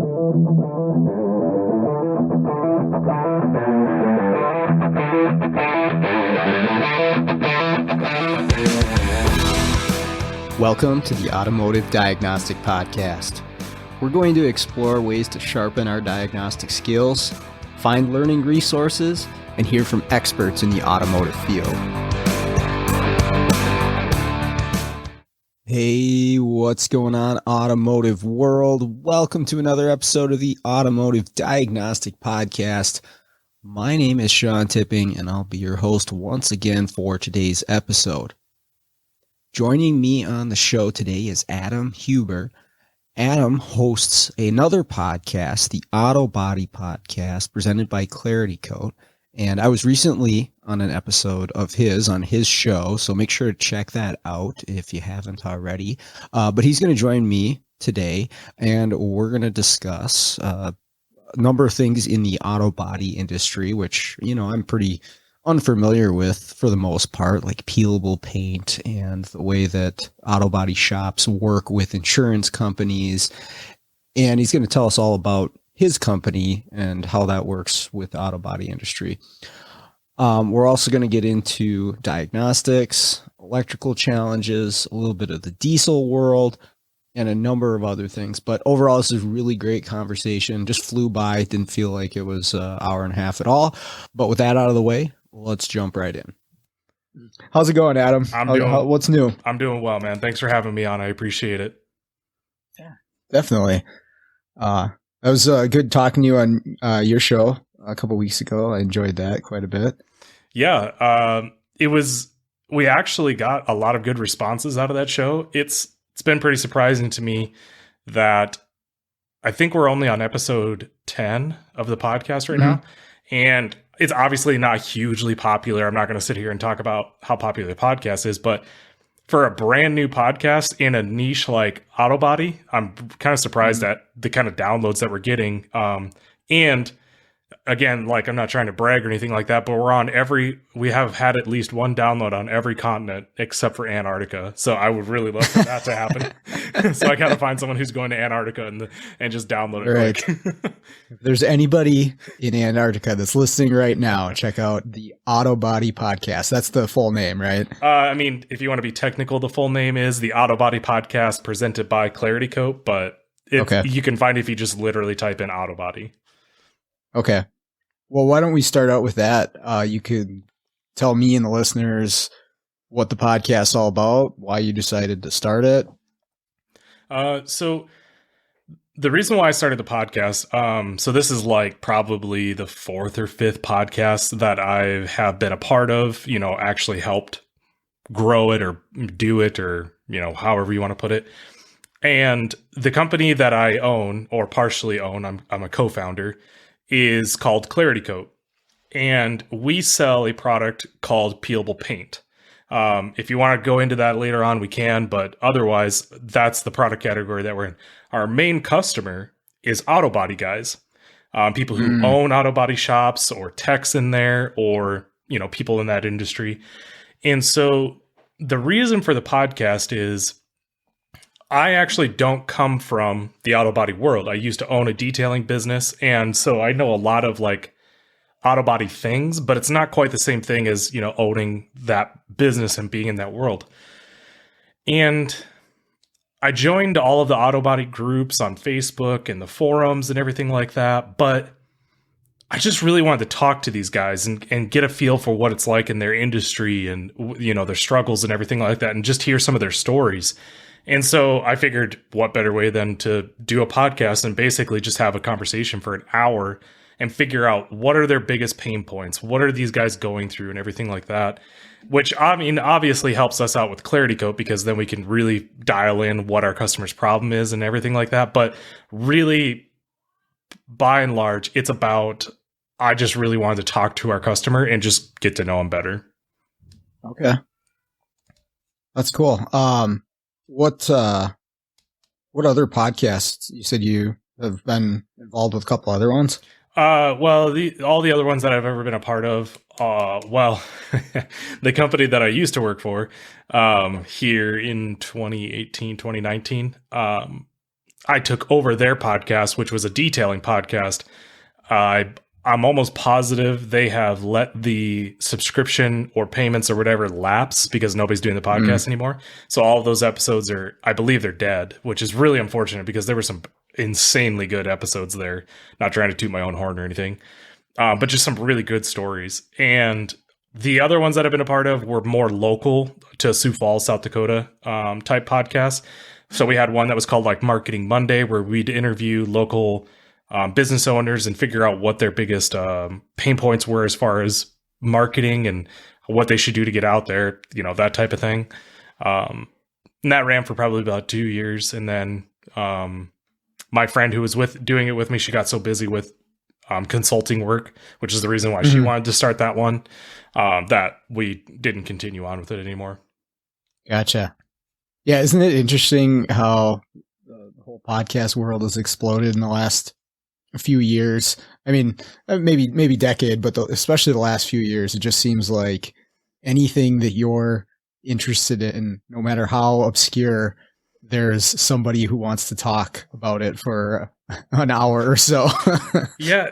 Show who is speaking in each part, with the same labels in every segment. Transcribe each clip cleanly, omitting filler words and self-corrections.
Speaker 1: Welcome to the Automotive Diagnostic Podcast. We're going to explore ways to sharpen our diagnostic skills, find learning resources, and hear from experts in the automotive field. Hey, what's going on, automotive world? Welcome to another episode of the Automotive Diagnostic Podcast. My name is Sean Tipping, and I'll be your host once again for today's episode. Joining me on the show today is Adam Huber. Adam hosts another podcast, the Auto Body Podcast, presented by ClarityCoat. And I was recently on an episode of his on his show, so make sure to check that out if you haven't already. But he's going to join me today, and we're going to discuss a number of things in the auto body industry, which, you know, I'm pretty unfamiliar with for the most part, like peelable paint and the way that auto body shops work with insurance companies. And he's going to tell us all about his company and how that works with the auto body industry. We're also going to get into diagnostics, electrical challenges, a little bit of the diesel world, and a number of other things. But overall, this is a really great conversation. Just flew by. It didn't feel like it was an hour and a half at all. But with that out of the way, let's jump right in. How's it going, Adam? What's new?
Speaker 2: I'm doing well, man. Thanks for having me on. I appreciate it.
Speaker 1: Yeah, definitely. That was good talking to you on your show a couple weeks ago. I enjoyed that quite a bit.
Speaker 2: Yeah, we actually got a lot of good responses out of that show. It's been pretty surprising to me that I think we're only on episode 10 of the podcast right now. And it's obviously not hugely popular. I'm not going to sit here and talk about how popular the podcast is, but for a brand new podcast in a niche like auto body, I'm kind of surprised at the kind of downloads that we're getting. And again, like, I'm not trying to brag or anything like that, but we have had at least one download on every continent except for Antarctica. So I would really love for that to happen. So I got to find someone who's going to Antarctica and just download it. Right.
Speaker 1: If there's anybody in Antarctica that's listening right now, check out the Auto Body Podcast. That's the full name, right?
Speaker 2: I mean, if you want to be technical, the full name is the Auto Body Podcast presented by ClarityCoat, but you can find it if you just literally type in Auto Body.
Speaker 1: Okay. Well, why don't we start out with that? You could tell me and the listeners what the podcast's all about, why you decided to start it.
Speaker 2: So the reason why I started the podcast, so this is like probably the fourth or fifth podcast that I have been a part of, you know, actually helped grow it or do it, or, you know, however you want to put it. And the company that I own, or partially own, I'm a co-founder, is called ClarityCoat, and we sell a product called peelable paint. If you want to go into that later on, we can, but otherwise, that's the product category that we're in. Our main customer is auto body guys, people who own auto body shops, or techs in there, or, you know, people in that industry. And so the reason for the podcast is I actually don't come from the auto body world. I used to own a detailing business, and so I know a lot of like auto body things, but it's not quite the same thing as, you know, owning that business and being in that world. And I joined all of the auto body groups on Facebook and the forums and everything like that, but I just really wanted to talk to these guys and get a feel for what it's like in their industry and, you know, their struggles and everything like that, and just hear some of their stories. And so I figured, what better way than to do a podcast and basically just have a conversation for an hour and figure out what are their biggest pain points, what are these guys going through, and everything like that. Which, I mean, obviously helps us out with ClarityCoat, because then we can really dial in what our customer's problem is and everything like that. But really, by and large, it's about, I just really wanted to talk to our customer and just get to know them better.
Speaker 1: Okay. That's cool. What other podcasts? You said you have been involved with a couple other ones.
Speaker 2: Well, all the other ones that I've ever been a part of, the company that I used to work for, here in 2018, 2019, I took over their podcast, which was a detailing podcast. I'm almost positive they have let the subscription or payments or whatever lapse because nobody's doing the podcast anymore. So all of those episodes are, I believe they're dead, which is really unfortunate because there were some insanely good episodes there. Not trying to toot my own horn or anything, but just some really good stories. And the other ones that I've been a part of were more local to Sioux Falls, South Dakota type podcasts. So we had one that was called like Marketing Monday, where we'd interview local business owners and figure out what their biggest pain points were as far as marketing and what they should do to get out there, that type of thing. And that ran for probably about 2 years. And then my friend who was doing it with me, she got so busy with consulting work, which is the reason why she wanted to start that one, that we didn't continue on with it anymore.
Speaker 1: Gotcha. Yeah, isn't it interesting how the whole podcast world has exploded in the last few years? I mean, maybe decade, but especially the last few years, it just seems like anything that you're interested in, no matter how obscure, there's somebody who wants to talk about it for an hour or so.
Speaker 2: Yeah.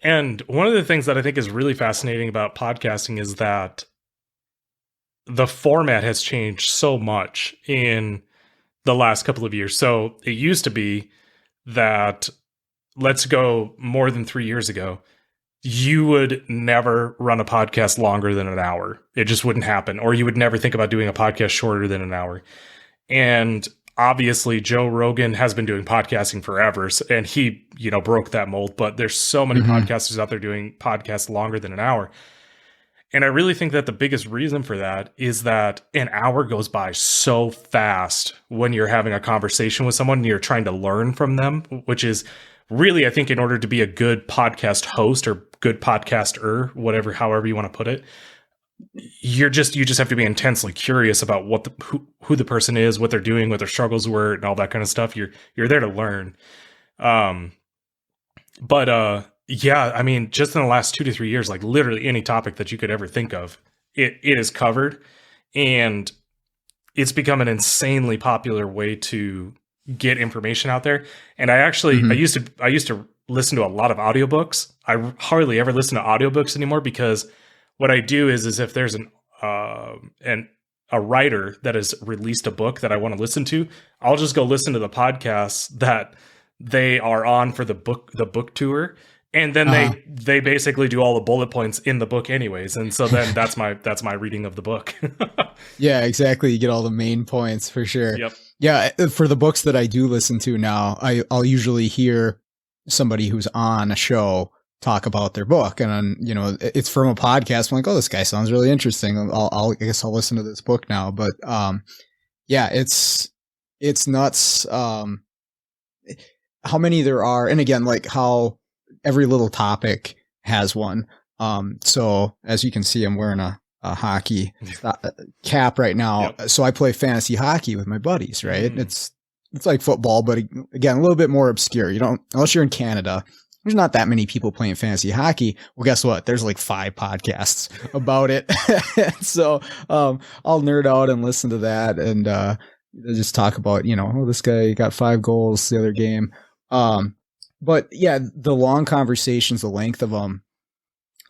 Speaker 2: And one of the things that I think is really fascinating about podcasting is that the format has changed so much in the last couple of years. So it used to be that, let's go more than 3 years ago, you would never run a podcast longer than an hour. It just wouldn't happen. Or you would never think about doing a podcast shorter than an hour. And obviously Joe Rogan has been doing podcasting forever, and he, broke that mold, but there's so many podcasters out there doing podcasts longer than an hour. And I really think that the biggest reason for that is that an hour goes by so fast when you're having a conversation with someone and you're trying to learn from them, which is really, I think, in order to be a good podcast host or good podcaster, however you want to put it, you just have to be intensely curious about who the person is, what they're doing, what their struggles were, and all that kind of stuff. You're there to learn. Yeah, I mean, just in the last 2 to 3 years, like literally any topic that you could ever think of, it is covered, and it's become an insanely popular way to get information out there. And I actually, I used to listen to a lot of audiobooks. I hardly ever listen to audiobooks anymore, because what I do is if there's a writer that has released a book that I want to listen to, I'll just go listen to the podcasts that they are on for the book tour. And then they basically do all the bullet points in the book anyways. And so then that's my reading of the book.
Speaker 1: Yeah, exactly. You get all the main points for sure.
Speaker 2: Yep.
Speaker 1: Yeah. For the books that I do listen to now, I'll usually hear somebody who's on a show talk about their book. And it's from a podcast. I'm like, oh, this guy sounds really interesting. I guess I'll listen to this book now. But yeah, it's nuts. How many there are. And again, like how every little topic has one. So as you can see, I'm wearing a hockey cap right now. Yep. So I play fantasy hockey with my buddies, right? It's like football, but again, a little bit more obscure. Unless you're in Canada, there's not that many people playing fantasy hockey. Well, guess what? There's like 5 podcasts about it. So I'll nerd out and listen to that and just talk about, oh, this guy got 5 goals the other game. But yeah, the long conversations, the length of them.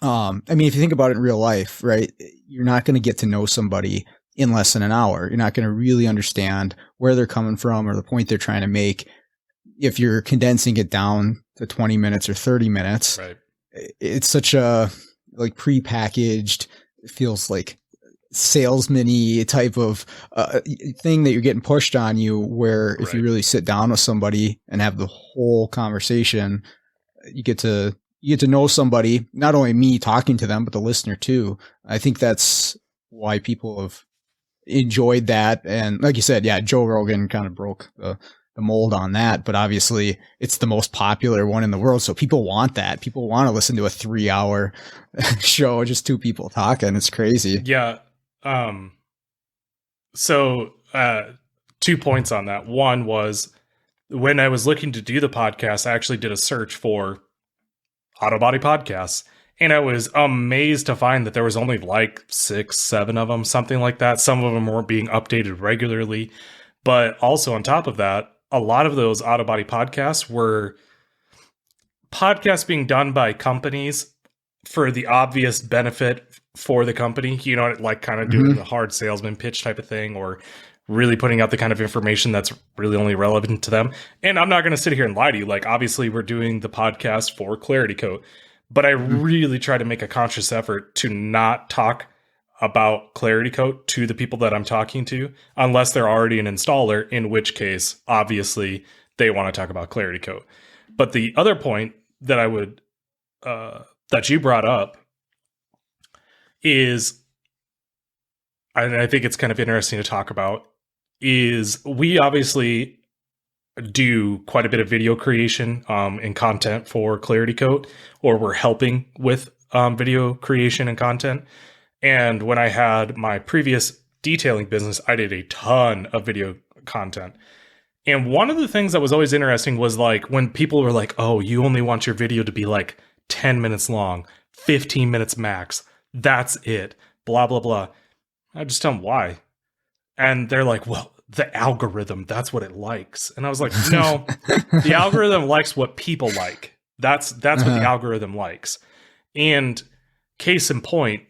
Speaker 1: I mean, if you think about it in real life, right, you're not going to get to know somebody in less than an hour. You're not going to really understand where they're coming from or the point they're trying to make. If you're condensing it down to 20 minutes or 30 minutes, right. It's such a like prepackaged, it feels like salesman-y type of thing that you're getting pushed on you, where if you really sit down with somebody and have the whole conversation, you get to know somebody, not only me talking to them, but the listener too. I think that's why people have enjoyed that. And like you said, yeah, Joe Rogan kind of broke the mold on that, but obviously it's the most popular one in the world. So people want that. People want to listen to a 3-hour show, just 2 people talking. It's crazy.
Speaker 2: Yeah. So 2 points on that. One was when I was looking to do the podcast, I actually did a search for auto body podcasts, and I was amazed to find that there was only like 6, 7 of them, something like that. Some of them weren't being updated regularly, but also on top of that, a lot of those auto body podcasts were podcasts being done by companies for the obvious benefit for the company, you know, like kind of doing the hard salesman pitch type of thing, or really putting out the kind of information that's really only relevant to them. And I'm not going to sit here and lie to you. Like, obviously we're doing the podcast for ClarityCoat, but I really try to make a conscious effort to not talk about ClarityCoat to the people that I'm talking to, unless they're already an installer, in which case, obviously, they want to talk about ClarityCoat. But the other point that I would, that you brought up is, and I think it's kind of interesting to talk about, is we obviously do quite a bit of video creation and content for ClarityCoat, or we're helping with video creation and content. And when I had my previous detailing business, I did a ton of video content. And one of the things that was always interesting was like when people were like, oh, you only want your video to be like 10 minutes long, 15 minutes max. That's it. Blah, blah, blah. I just tell them why. And they're like, well, the algorithm, that's what it likes. And I was like, no, the algorithm likes what people like. That's what the algorithm likes. And case in point,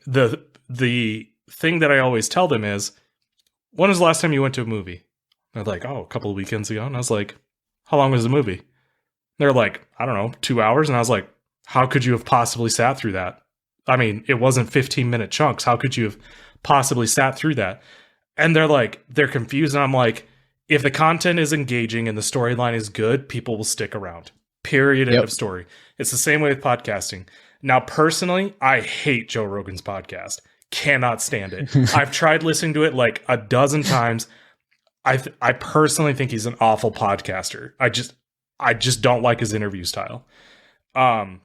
Speaker 2: the thing that I always tell them is, when was the last time you went to a movie? They're like, oh, a couple of weekends ago. And I was like, how long was the movie? They're like, I don't know, 2 hours. And I was like, how could you have possibly sat through that? I mean, it wasn't 15-minute chunks. How could you have possibly sat through that? And they're confused. And I'm like, if the content is engaging and the storyline is good, people will stick around. Period. End of story. It's the same way with podcasting. Now, personally, I hate Joe Rogan's podcast. Cannot stand it. I've tried listening to it like a dozen times. I personally think he's an awful podcaster. I just don't like his interview style.
Speaker 1: I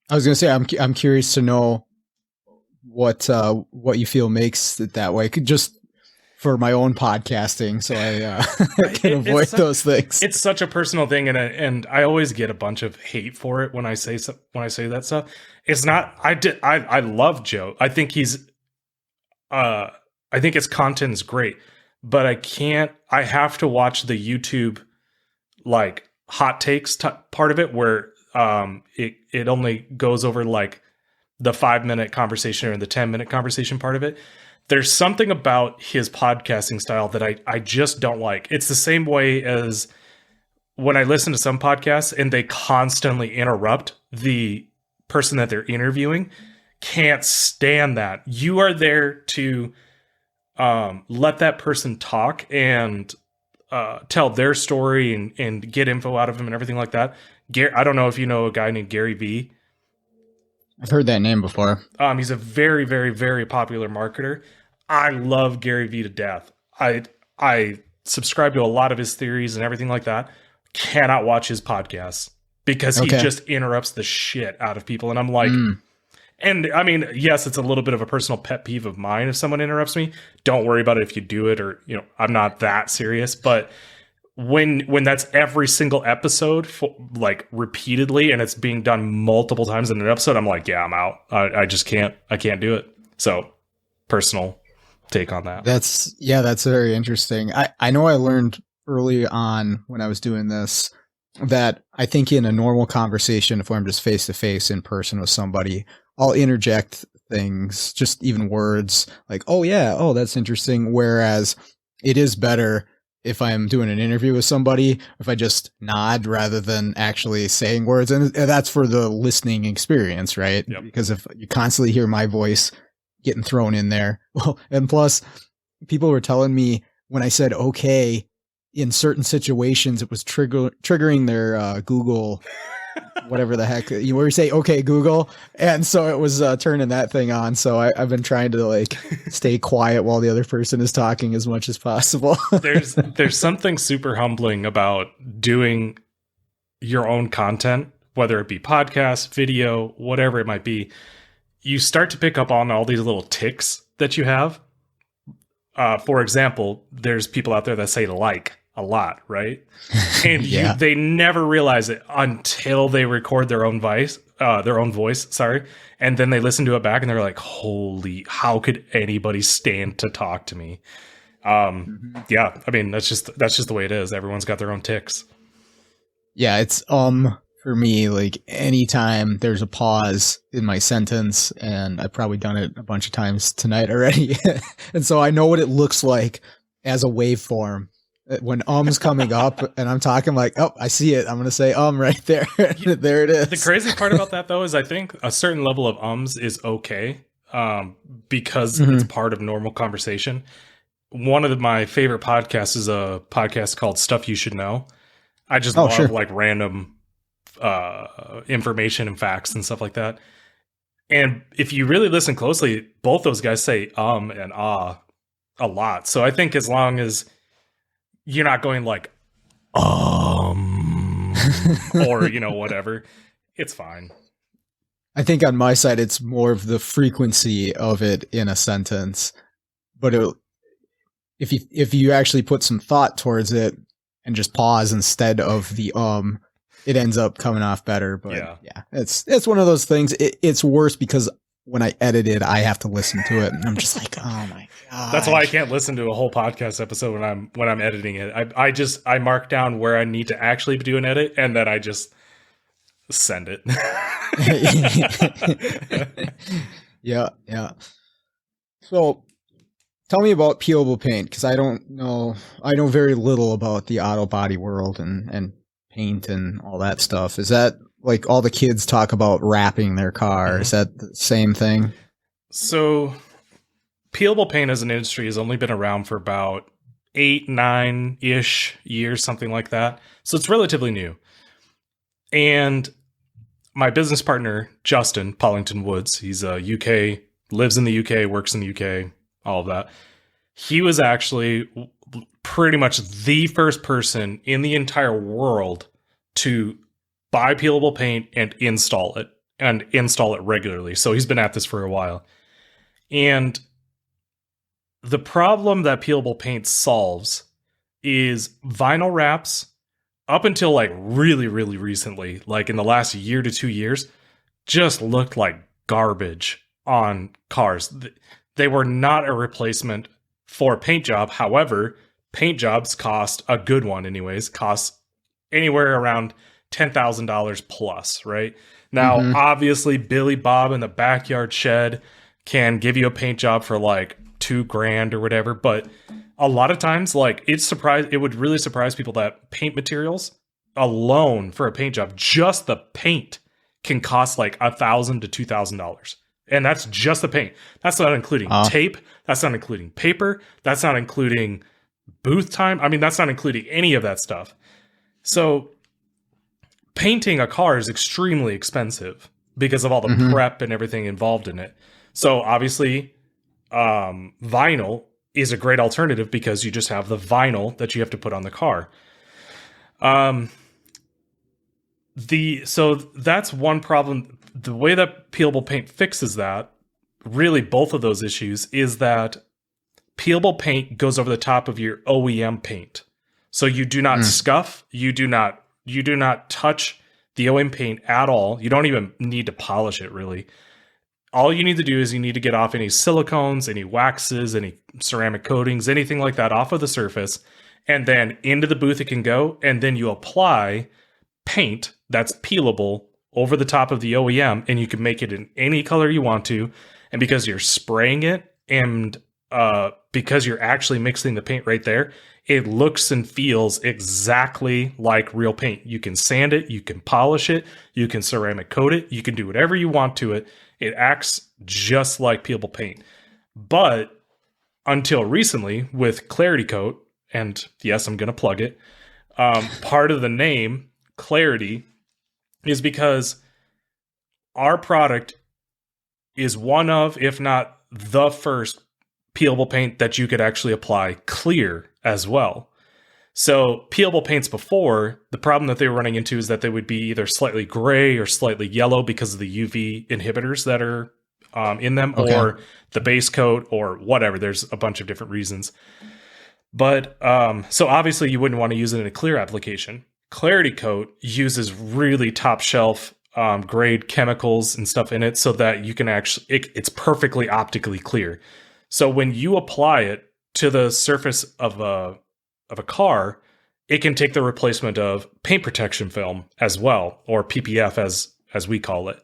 Speaker 1: was going to say, I'm curious to know what you feel makes it that way. Just for my own podcasting, so I can avoid those things.
Speaker 2: It's such a personal thing, and I always get a bunch of hate for it when I say that stuff. It's not. I love Joe. I think I think his content is great, but I have to watch the YouTube like hot takes part of it, where it only goes over like the 5-minute conversation or the 10-minute conversation part of it. There's something about his podcasting style that I just don't like. It's the same way as when I listen to some podcasts and they constantly interrupt the person that they're interviewing. Can't stand that. You are there to let that person talk and tell their story and get info out of them and everything like that. I don't know if you know a guy named Gary Vee.
Speaker 1: I've heard that name before.
Speaker 2: He's a very, very, very popular marketer. I love Gary Vee to death. I subscribe to a lot of his theories and everything like that. Cannot watch his podcasts because he just interrupts the shit out of people. And I'm like, and I mean, yes, it's a little bit of a personal pet peeve of mine if someone interrupts me. Don't worry about it if you do it, or, you know, I'm not that serious. But when that's every single episode, like repeatedly, and it's being done multiple times in an episode, I'm like, yeah, I'm out. I just can't. I can't do it. So, personal take on that.
Speaker 1: That's very interesting. I know I learned early on when I was doing this that I think in a normal conversation, if I'm just face to face in person with somebody, I'll interject things, just even words like, oh yeah, oh, that's interesting. Whereas it is better if I'm doing an interview with somebody, if I just nod rather than actually saying words. And that's for the listening experience, right?
Speaker 2: Yep.
Speaker 1: Because if you constantly hear my voice getting thrown in there, well, and plus people were telling me when I said, okay, in certain situations, it was triggering their Google, whatever the heck, where you say, okay, Google. And so it was turning that thing on. So I've been trying to like stay quiet while the other person is talking as much as possible.
Speaker 2: There's something super humbling about doing your own content, whether it be podcast, video, whatever it might be. You start to pick up on all these little ticks that you have. For example, there's people out there that say like a lot, right? And they never realize it until they record their own voice, and then they listen to it back and they're like, holy, how could anybody stand to talk to me?
Speaker 1: Mhm.
Speaker 2: Yeah, I mean that's just the way it is. Everyone's got their own ticks.
Speaker 1: Yeah, it's for me, like anytime there's a pause in my sentence, and I've probably done it a bunch of times tonight already. And so I know what it looks like as a waveform. When coming up and I'm talking like, oh, I see it. I'm gonna say right there. There it is.
Speaker 2: The crazy part about that though is I think a certain level of is okay, because it's part of normal conversation. One of my favorite podcasts is a podcast called Stuff You Should Know. I just love like random information and facts and stuff like that. And if you really listen closely, both those guys say and ah a lot. So I think as long as you're not going like or whatever, it's fine.
Speaker 1: I think on my side it's more of the frequency of it in a sentence. But if you actually put some thought towards it and just pause instead of the it ends up coming off better. But yeah, it's one of those things. It's worse because when I edit it, I have to listen to it, and I'm just like, oh my god.
Speaker 2: That's why I can't listen to a whole podcast episode when I'm editing it. I mark down where I need to actually do an edit, and then I just send it.
Speaker 1: Yeah. So tell me about peelable paint, because I don't know. I know very little about the auto body world and paint and all that stuff. Is that like all the kids talk about wrapping their car? Mm-hmm. Is that the same thing?
Speaker 2: So peelable paint as an industry has only been around for about 8-9-ish years, something like that. So it's relatively new. And my business partner, Justin Pollington Woods, he's a UK, lives in the UK, works in the UK, all of that. He was actually pretty much the first person in the entire world to buy peelable paint and install it regularly. So he's been at this for a while. And the problem that peelable paint solves is vinyl wraps up until like really, really recently, like in the last year to 2 years, just looked like garbage on cars. They were not a replacement for a paint job. However, paint jobs cost, a good one anyways, costs anywhere around $10,000 plus, right? Now, obviously, Billy Bob in the backyard shed can give you a paint job for like $2,000 or whatever, but a lot of times, like it would really surprise people that paint materials alone for a paint job, just the paint can cost like $1,000 to $2,000. And that's just the paint. That's not including tape. That's not including paper. That's not including booth time. I mean, that's not including any of that stuff. So painting a car is extremely expensive because of all the prep and everything involved in it. So obviously, vinyl is a great alternative because you just have the vinyl that you have to put on the car. So that's one problem. The way that peelable paint fixes that, really both of those issues, is that peelable paint goes over the top of your OEM paint. So you do not scuff, you do not touch the OEM paint at all. You don't even need to polish it, really. All you need to do is you need to get off any silicones, any waxes, any ceramic coatings, anything like that off of the surface, and then into the booth it can go, and then you apply paint that's peelable over the top of the OEM, and you can make it in any color you want to. And because you're spraying it, and because you're actually mixing the paint right there, it looks and feels exactly like real paint. You can sand it, you can polish it, you can ceramic coat it, you can do whatever you want to it. It acts just like peelable paint. But until recently, with ClarityCoat, and yes, I'm going to plug it, part of the name, Clarity, is because our product is one of, if not the first, peelable paint that you could actually apply clear as well. So peelable paints before, the problem that they were running into is that they would be either slightly gray or slightly yellow because of the UV inhibitors that are in them, or the base coat, or whatever. There's a bunch of different reasons. But so obviously you wouldn't want to use it in a clear application. ClarityCoat uses really top shelf grade chemicals and stuff in it so that you can actually, it's perfectly optically clear. So when you apply it to the surface of a car, it can take the replacement of paint protection film as well, or PPF as we call it.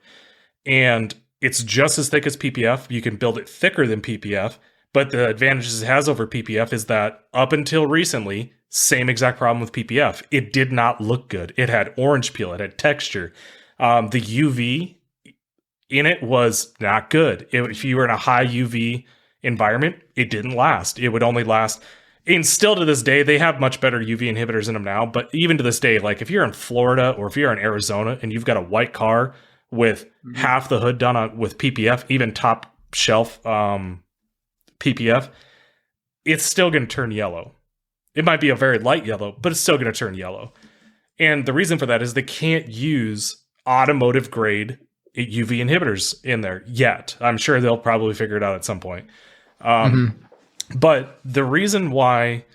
Speaker 2: And it's just as thick as PPF. You can build it thicker than PPF, but the advantages it has over PPF is that up until recently, same exact problem with PPF. It did not look good. It had orange peel. It had texture. The UV in it was not good. If you were in a high UV environment, it didn't last. It would only last. And still to this day, they have much better UV inhibitors in them now. But even to this day, like if you're in Florida or if you're in Arizona and you've got a white car with half the hood done with PPF, even top shelf PPF, it's still going to turn yellow. It might be a very light yellow, but it's still going to turn yellow. And the reason for that is they can't use automotive grade UV inhibitors in there yet. I'm sure they'll probably figure it out at some point. But the reason why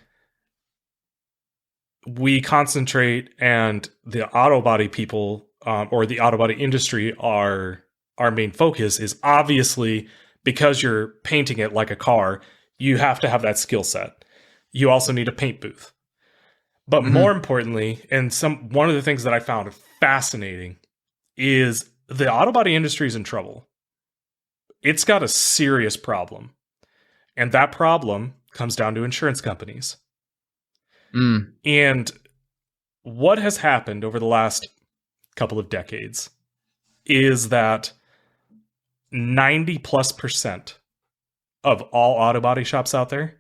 Speaker 2: we concentrate and the auto body people or the auto body industry are our main focus is obviously because you're painting it like a car, you have to have that skill set. You also need a paint booth. But more importantly, and one of the things that I found fascinating is the auto body industry is in trouble. It's got a serious problem. And that problem comes down to insurance companies. And what has happened over the last couple of decades is that 90+% of all auto body shops out there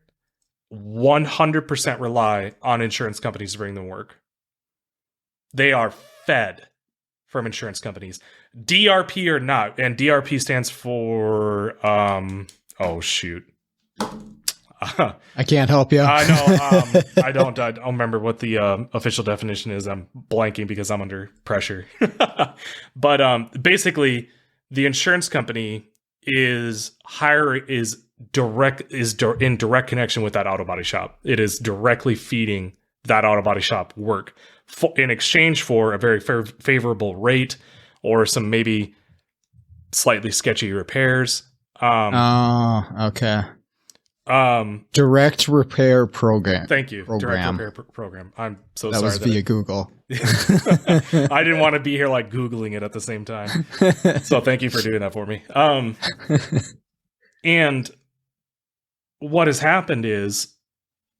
Speaker 2: 100% rely on insurance companies to bring them work. They are fed from insurance companies, DRP or not. And DRP stands for, oh shoot.
Speaker 1: I can't help you.
Speaker 2: I know. I don't remember what the official definition is. I'm blanking because I'm under pressure. But basically, the insurance company is in direct connection with that auto body shop. It is directly feeding that auto body shop work in exchange for a very favorable rate or some maybe slightly sketchy repairs.
Speaker 1: Okay. Direct repair program.
Speaker 2: Thank you. Direct repair program. I'm so sorry.
Speaker 1: That was via Google.
Speaker 2: I didn't want to be here like Googling it at the same time. So thank you for doing that for me. And what has happened is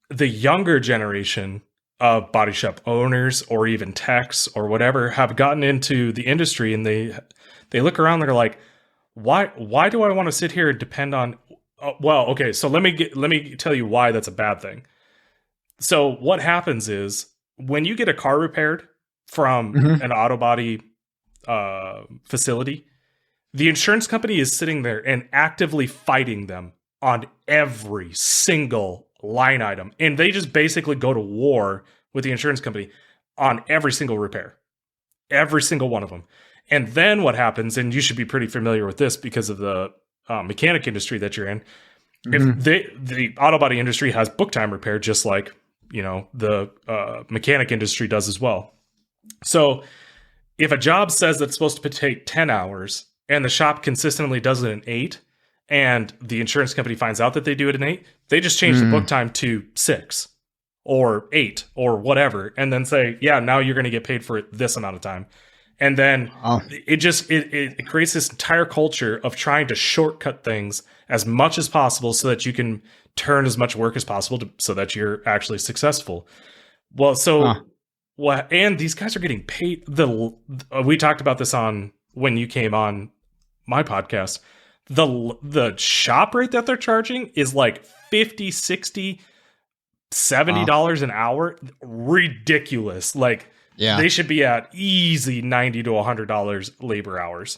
Speaker 2: the younger generation of body shop owners or even techs or whatever have gotten into the industry and they look around, they're like, why do I want to sit here and depend on well, okay, so let me tell you why that's a bad thing. So what happens is when you get a car repaired from an auto body facility, the insurance company is sitting there and actively fighting them on every single line item. And they just basically go to war with the insurance company on every single repair, every single one of them. And then what happens, and you should be pretty familiar with this because of the mechanic industry that you're in. If the auto body industry has book time repair, just like, the mechanic industry does as well. So if a job says that's supposed to take 10 hours and the shop consistently does it in 8 and the insurance company finds out that they do it in 8, they just change the book time to 6 or 8 or whatever. And then say, yeah, now you're going to get paid for this amount of time. And then it creates this entire culture of trying to shortcut things as much as possible so that you can turn as much work as possible so that you're actually successful. Well, and these guys are getting paid. We talked about this on when you came on my podcast. The shop rate that they're charging is like $50, $60, $70 an hour. Ridiculous. Like, yeah, they should be at easy $90 to $100 labor hours.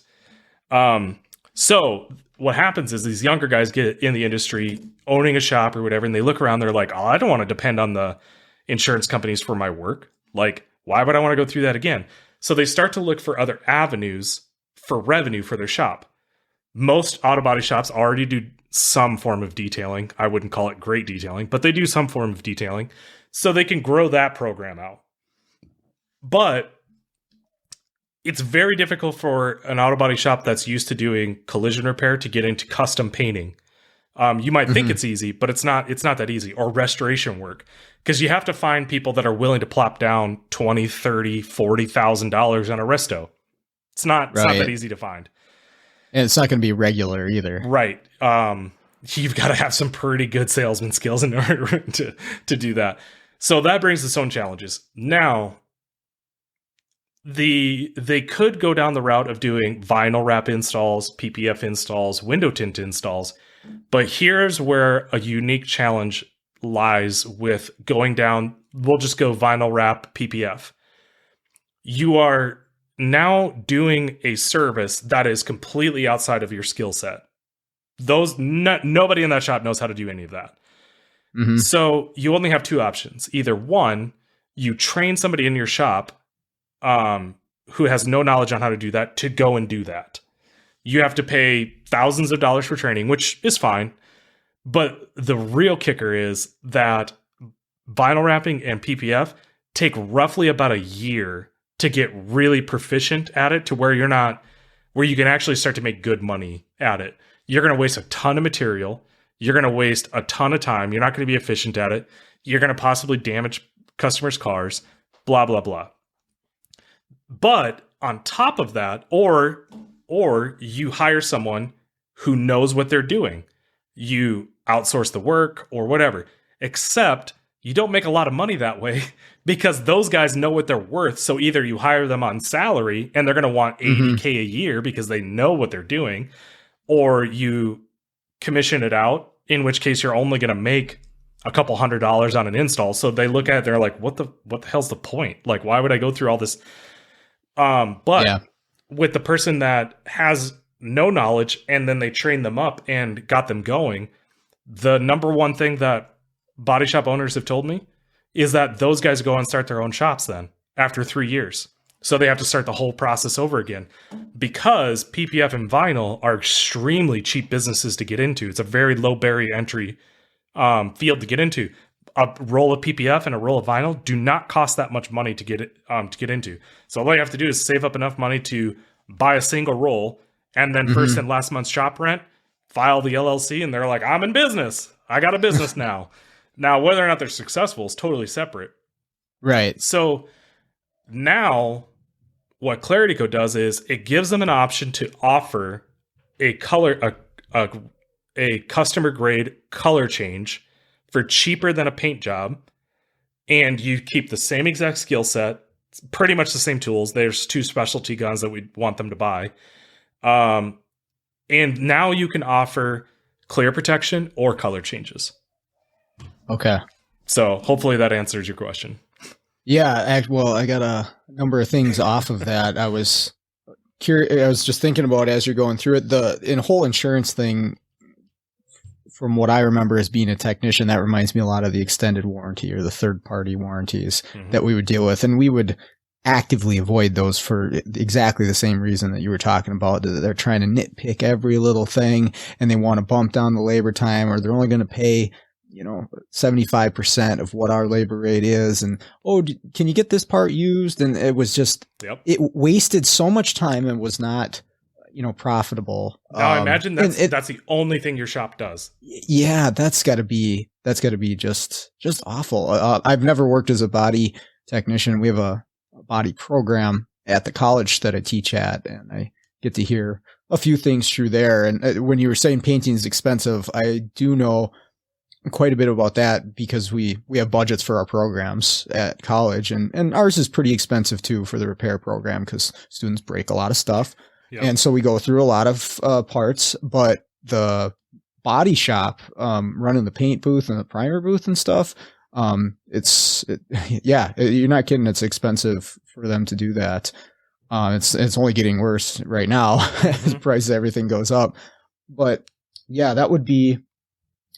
Speaker 2: So what happens is these younger guys get in the industry owning a shop or whatever, and they look around, they're like, oh, I don't want to depend on the insurance companies for my work. Like, why would I want to go through that again? So they start to look for other avenues for revenue for their shop. Most auto body shops already do some form of detailing. I wouldn't call it great detailing, but they do some form of detailing. So they can grow that program out. But it's very difficult for an auto body shop that's used to doing collision repair to get into custom painting You might think it's easy, but it's not that easy. Or restoration work, because you have to find people that are willing to plop down $20, $30, $40,000 on a resto. It's not that easy to find.
Speaker 1: And it's not going to be regular either.
Speaker 2: Right. You've got to have some pretty good salesman skills in order to do that. So that brings its own challenges. Now, they could go down the route of doing vinyl wrap installs, PPF installs, window tint installs. But here's where a unique challenge lies with going down. We'll just go vinyl wrap PPF. You are now doing a service that is completely outside of your skill set. Nobody in that shop knows how to do any of that.
Speaker 1: Mm-hmm.
Speaker 2: So you only have two options. Either one, you train somebody in your shop who has no knowledge on how to do that to go and do that. You have to pay thousands of dollars for training, which is fine. But the real kicker is that vinyl wrapping and PPF take roughly about a year to get really proficient at it, to where you can actually start to make good money at it. You're going to waste a ton of material. You're going to waste a ton of time. You're not going to be efficient at it. You're going to possibly damage customers' cars, blah, blah, blah. But on top of that, or you hire someone who knows what they're doing. You outsource the work or whatever, except you don't make a lot of money that way because those guys know what they're worth. So either you hire them on salary and they're going to want $80K a year because they know what they're doing, or you commission it out, in which case you're only going to make a couple $100s on an install. So they look at it, they're like, what the hell's the point? Like, why would I go through all this? With the person that has no knowledge and then they train them up and got them going, the number one thing that body shop owners have told me is that those guys go and start their own shops then after 3 years. So they have to start the whole process over again, because PPF and vinyl are extremely cheap businesses to get into. It's a very low barrier entry field to get into. A roll of PPF and a roll of vinyl do not cost that much money to get into. So all you have to do is save up enough money to buy a single roll, and then first and last month's shop rent, file the LLC, and they're like, I'm in business. I got a business now. Now, whether or not they're successful is totally separate.
Speaker 1: Right.
Speaker 2: So now what ClarityCoat does is it gives them an option to offer a customer grade color change for cheaper than a paint job, and you keep the same exact skill set, pretty much the same tools. There's 2 specialty guns that we want them to buy. And now you can offer clear protection or color changes.
Speaker 1: Okay.
Speaker 2: So hopefully that answers your question.
Speaker 1: Yeah. Well, I got a number of things off of that. I was curious. I was just thinking about as you're going through it, the whole insurance thing. From what I remember as being a technician, that reminds me a lot of the extended warranty or the third-party warranties that we would deal with. And we would actively avoid those for exactly the same reason that you were talking about. They're trying to nitpick every little thing, and they want to bump down the labor time, or they're only going to pay, 75% of what our labor rate is. And, can you get this part used? And it was just, It wasted so much time and was not profitable.
Speaker 2: Now I imagine that's the only thing your shop does.
Speaker 1: Yeah, that's got to be just awful. I've never worked as a body technician. We have a body program at the college that I teach at, and I get to hear a few things through there. And when you were saying painting is expensive, I do know quite a bit about that because we have budgets for our programs at college, and ours is pretty expensive too for the repair program because students break a lot of stuff. Yep. And so we go through a lot of parts, but the body shop, running the paint booth and the primer booth and stuff, you're not kidding. It's expensive for them to do that. It's only getting worse right now as the price of everything goes up. But yeah, that would be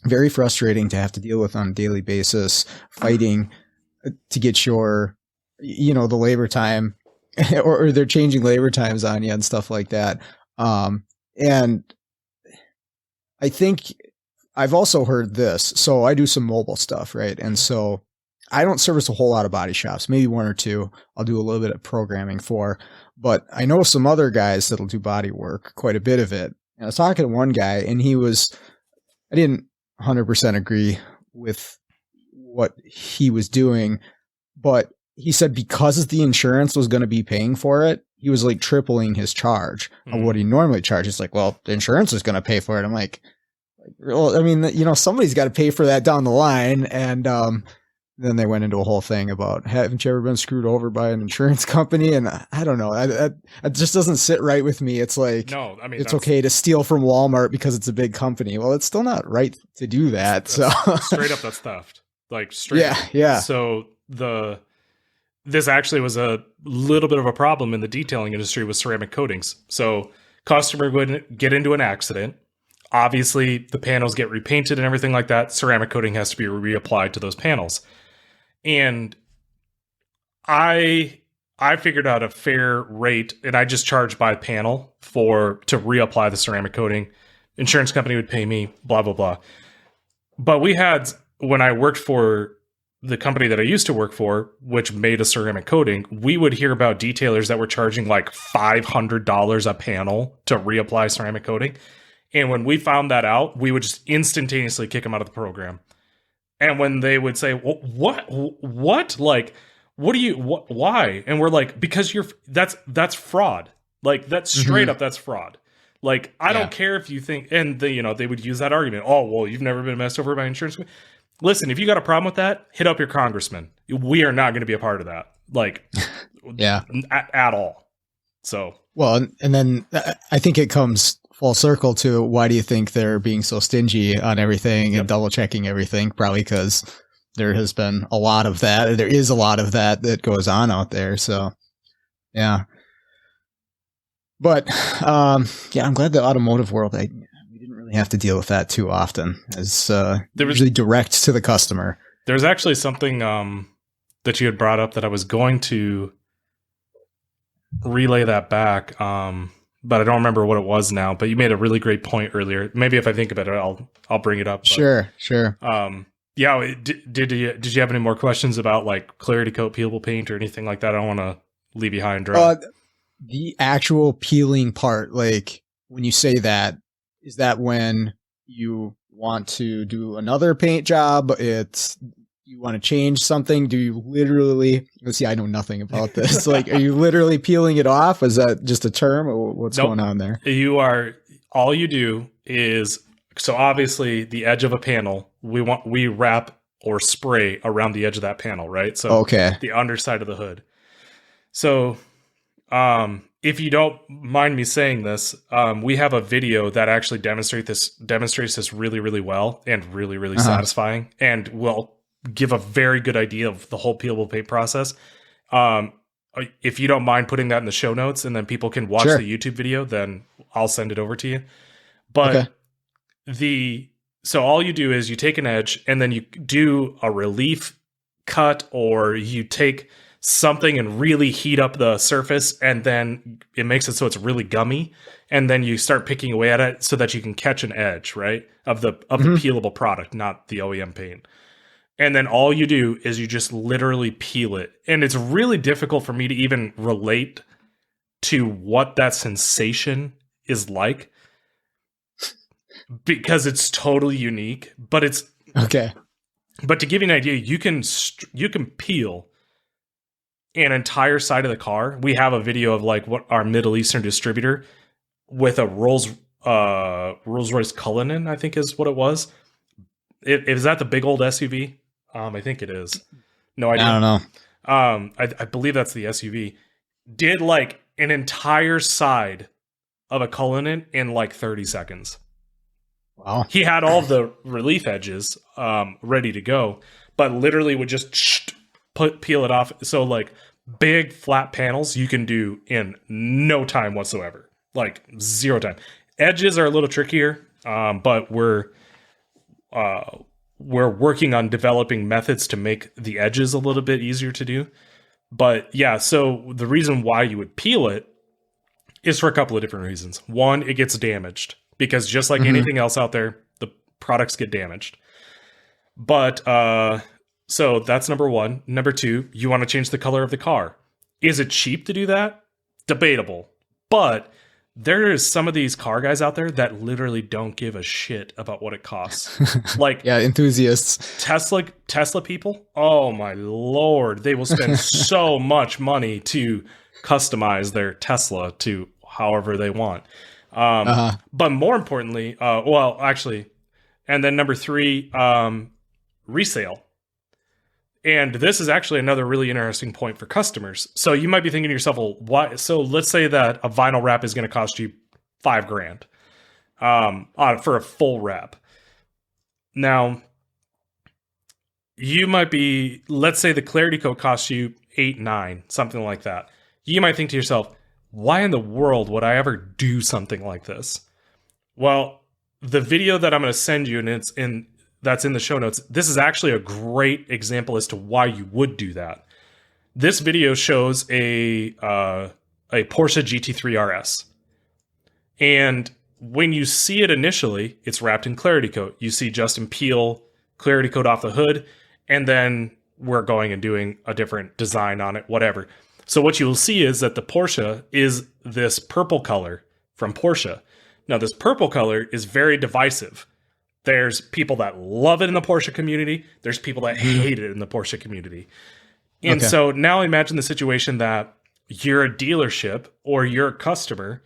Speaker 1: very frustrating to have to deal with on a daily basis, fighting to get your, the labor time. or they're changing labor times on you and stuff like that. And I think I've also heard this. So I do some mobile stuff, right? And so I don't service a whole lot of body shops, maybe 1 or 2. I'll do a little bit of programming for, but I know some other guys that'll do body work, quite a bit of it. And I was talking to one guy, and he was I didn't 100% agree with what he was doing, but he said because the insurance was going to be paying for it, he was like tripling his charge of what he normally charges. Like, well, the insurance is going to pay for it. I'm like, well, I mean, somebody's got to pay for that down the line. And then they went into a whole thing about, haven't you ever been screwed over by an insurance company? And I don't know. It just doesn't sit right with me. It's like,
Speaker 2: no, I mean,
Speaker 1: it's okay to steal from Walmart because it's a big company. Well, it's still not right to do that. So
Speaker 2: straight up, that's theft. Like straight up.
Speaker 1: Yeah.
Speaker 2: So this actually was a little bit of a problem in the detailing industry with ceramic coatings. So customer would get into an accident. Obviously, the panels get repainted and everything like that. Ceramic coating has to be reapplied to those panels. And I figured out a fair rate, and I just charged by panel to reapply the ceramic coating. Insurance company would pay me, blah, blah, blah. But when I worked for the company that I used to work for, which made a ceramic coating, we would hear about detailers that were charging like $500 a panel to reapply ceramic coating. And when we found that out, we would just instantaneously kick them out of the program. And when they would say, well, what? Like, why? And we're like, because that's fraud. Like, that's straight up, that's fraud. Like, I don't care if you think, and they would use that argument. Oh, well, you've never been messed over by insurance. Listen, if you got a problem with that, hit up your congressman. We are not going to be a part of that. Like, at all. So,
Speaker 1: well, and then I think it comes full circle to why do you think they're being so stingy on everything and double checking everything? Probably because there has been a lot of that. There is a lot of that goes on out there. So, yeah. But, I'm glad the automotive world, we didn't really have to deal with that too often, as usually direct to the customer.
Speaker 2: There's actually something that you had brought up that I was going to relay that back, but I don't remember what it was now. But you made a really great point earlier. Maybe if I think about it, I'll bring it up. But,
Speaker 1: sure.
Speaker 2: Yeah. Did you have any more questions about like ClarityCoat peelable paint or anything like that? I don't want to leave you high and dry.
Speaker 1: The actual peeling part, like when you say that, is that when you want to do another paint job? You want to change something? Do you literally, let's see, I know nothing about this. Like, are you literally peeling it off? Is that just a term or what's going on there?
Speaker 2: All you do is, so obviously the edge of a panel, we wrap or spray around the edge of that panel, right? So the underside of the hood. So, if you don't mind me saying this, we have a video that actually demonstrates this really, really well and really, really satisfying, and will give a very good idea of the whole peelable paint process. If you don't mind putting that in the show notes, and then people can watch the YouTube video, then I'll send it over to you. But so all you do is you take an edge and then you do a relief cut, or you take something and really heat up the surface, and then it makes it so it's really gummy, and then you start picking away at it so that you can catch an edge, right, of the peelable product, not the OEM paint. And then all you do is you just literally peel it. And it's really difficult for me to even relate to what that sensation is like, because it's totally unique. But it's
Speaker 1: okay.
Speaker 2: But to give you an idea, you can peel an entire side of the car. We have a video of like what our Middle Eastern distributor with a Rolls-Royce Cullinan, I think is what it was. Is that the big old SUV? I think it is. No idea.
Speaker 1: I don't know.
Speaker 2: I believe that's the SUV. Did like an entire side of a Cullinan in like 30 seconds.
Speaker 1: Wow.
Speaker 2: He had all the relief edges ready to go, but literally would just peel it off. So like big flat panels you can do in no time whatsoever, like 0 time. Edges are a little trickier, but we're working on developing methods to make the edges a little bit easier to do. But yeah, so the reason why you would peel it is for a couple of different reasons. One, it gets damaged, because just like anything else out there, the products get damaged. But so that's number one. Number two, you want to change the color of the car. Is it cheap to do that? Debatable. But there is some of these car guys out there that literally don't give a shit about what it costs. Like,
Speaker 1: yeah, enthusiasts.
Speaker 2: Tesla people, oh my Lord, they will spend so much money to customize their Tesla to however they want. But more importantly, well, actually, and then number 3, resale. And this is actually another really interesting point for customers. So you might be thinking to yourself, well, why? So let's say that a vinyl wrap is going to cost you $5,000 for a full wrap. Now, you might be, let's say the ClarityCoat costs you $8, $9, something like that. You might think to yourself, why in the world would I ever do something like this? Well, the video that I'm going to send you, and that's in the show notes, this is actually a great example as to why you would do that. This video shows a Porsche GT3 RS. And when you see it initially, it's wrapped in ClarityCoat. You see Justin peel ClarityCoat off the hood, and then we're going and doing a different design on it, whatever. So what you will see is that the Porsche is this purple color from Porsche. Now, this purple color is very divisive. There's people that love it in the Porsche community. There's people that hate it in the Porsche community. And so now imagine the situation that you're a dealership or you're a customer,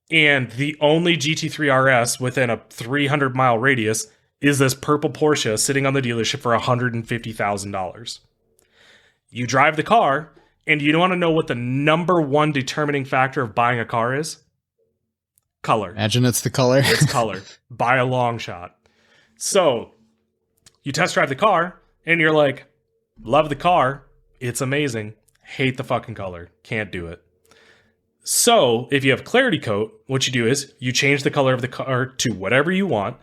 Speaker 2: and the only GT3 RS within a 300-mile radius is this purple Porsche sitting on the dealership for $150,000. You drive the car, and you want to know what the number one determining factor of buying a car is? Color.
Speaker 1: Imagine it's the color.
Speaker 2: It's color. By a long shot. So you test drive the car, and you're like, love the car. It's amazing. Hate the fucking color. Can't do it. So if you have ClarityCoat, what you do is you change the color of the car to whatever you want.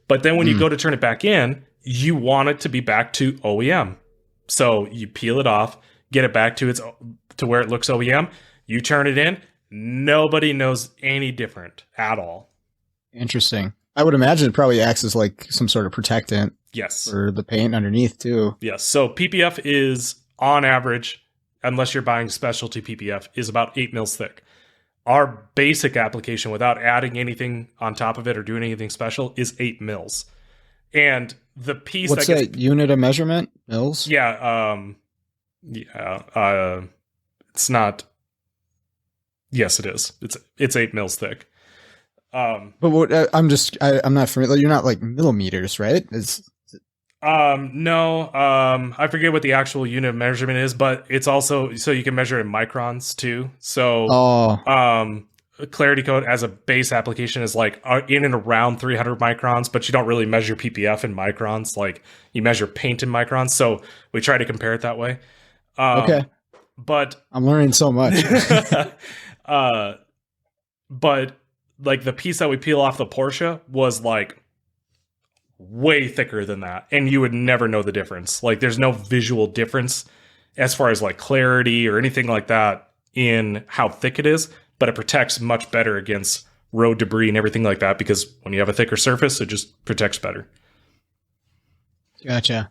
Speaker 2: But then when you go to turn it back in, you want it to be back to OEM. So you peel it off, get it back to where it looks OEM. You turn it in. Nobody knows any different at all.
Speaker 1: Interesting. I would imagine it probably acts as like some sort of protectant.
Speaker 2: Yes.
Speaker 1: For the paint underneath too.
Speaker 2: Yes. So PPF is on average, unless you're buying specialty PPF, is about 8 mils thick. Our basic application, without adding anything on top of it or doing anything special, is 8 mils. And the piece
Speaker 1: What's that unit of measurement? Mils?
Speaker 2: Yeah. It's not. Yes, it is. It's 8 mils thick.
Speaker 1: But what I'm not familiar. You're not like millimeters, right?
Speaker 2: No. I forget what the actual unit of measurement is, but it's also so you can measure in microns too. So, ClarityCoat as a base application is like in and around 300 microns, but you don't really measure PPF in microns. Like you measure paint in microns. So we try to compare it that way.
Speaker 1: Okay.
Speaker 2: But
Speaker 1: I'm learning so much.
Speaker 2: But like the piece that we peel off the Porsche was like way thicker than that. And you would never know the difference. Like there's no visual difference as far as like clarity or anything like that in how thick it is, but it protects much better against road debris and everything like that, because when you have a thicker surface, it just protects better.
Speaker 1: Gotcha.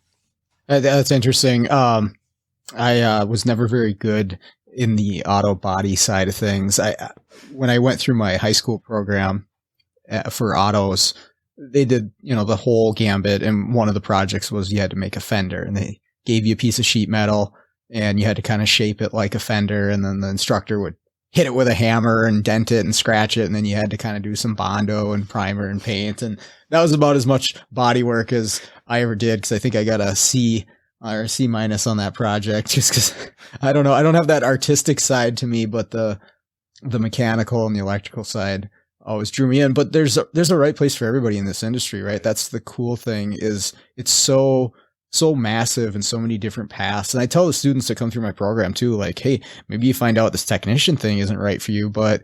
Speaker 1: That's interesting. I was never very good in the auto body side of things. When I went through my high school program for autos, they did, the whole gambit. And one of the projects was you had to make a fender, and they gave you a piece of sheet metal and you had to kind of shape it like a fender. And then the instructor would hit it with a hammer and dent it and scratch it. And then you had to kind of do some Bondo and primer and paint. And that was about as much body work as I ever did, because I think I got a C or C- on that project, just because I don't know. I don't have that artistic side to me, but the mechanical and the electrical side always drew me in. But there's a right place for everybody in this industry, right? That's the cool thing, is it's so massive and so many different paths. And I tell the students that come through my program too, like, hey, maybe you find out this technician thing isn't right for you, but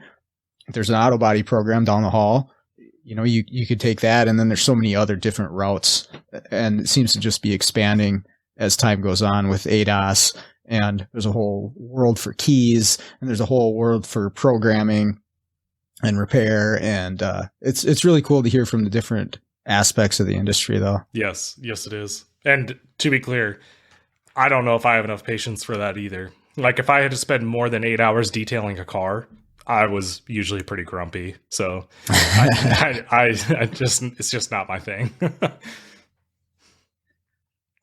Speaker 1: there's an auto body program down the hall. You could take that, and then there's so many other different routes, and it seems to just be expanding as time goes on with ADAS, and there's a whole world for keys, and there's a whole world for programming and repair. And it's really cool to hear from the different aspects of the industry, though.
Speaker 2: Yes, it is. And to be clear, I don't know if I have enough patience for that either. Like if I had to spend more than 8 hours detailing a car, I was usually pretty grumpy. So I just, it's just not my thing.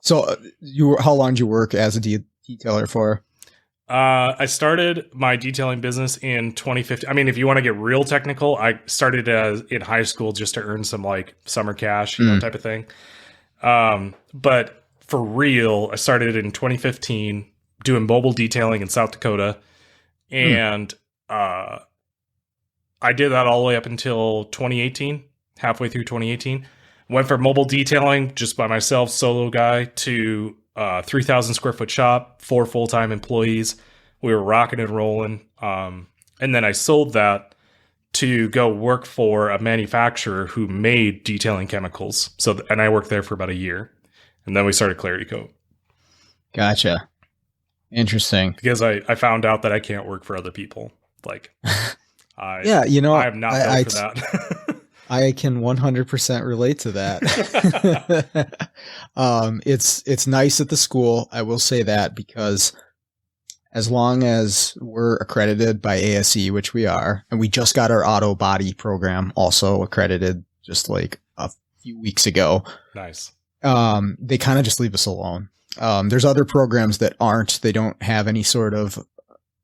Speaker 1: So how long did you work as a detailer for?
Speaker 2: I started my detailing business in 2015. I mean, if you want to get real technical, I started in high school just to earn some like summer cash, type of thing. But for real, I started in 2015 doing mobile detailing in South Dakota. And I did that all the way up until 2018, halfway through 2018. Went from mobile detailing just by myself, solo guy, to 3,000 square foot shop, 4 full-time employees. We were rocking and rolling. And then I sold that to go work for a manufacturer who made detailing chemicals. And I worked there for about a year. And then we started ClarityCoat.
Speaker 1: Gotcha. Interesting.
Speaker 2: Because I found out that I can't work for other people. Like, I am not built for that.
Speaker 1: I can 100% relate to that. It's nice at the school. I will say that, because as long as we're accredited by ASE, which we are, and we just got our auto body program also accredited just like a few weeks ago.
Speaker 2: Nice.
Speaker 1: They kind of just leave us alone. There's other programs that aren't, they don't have any sort of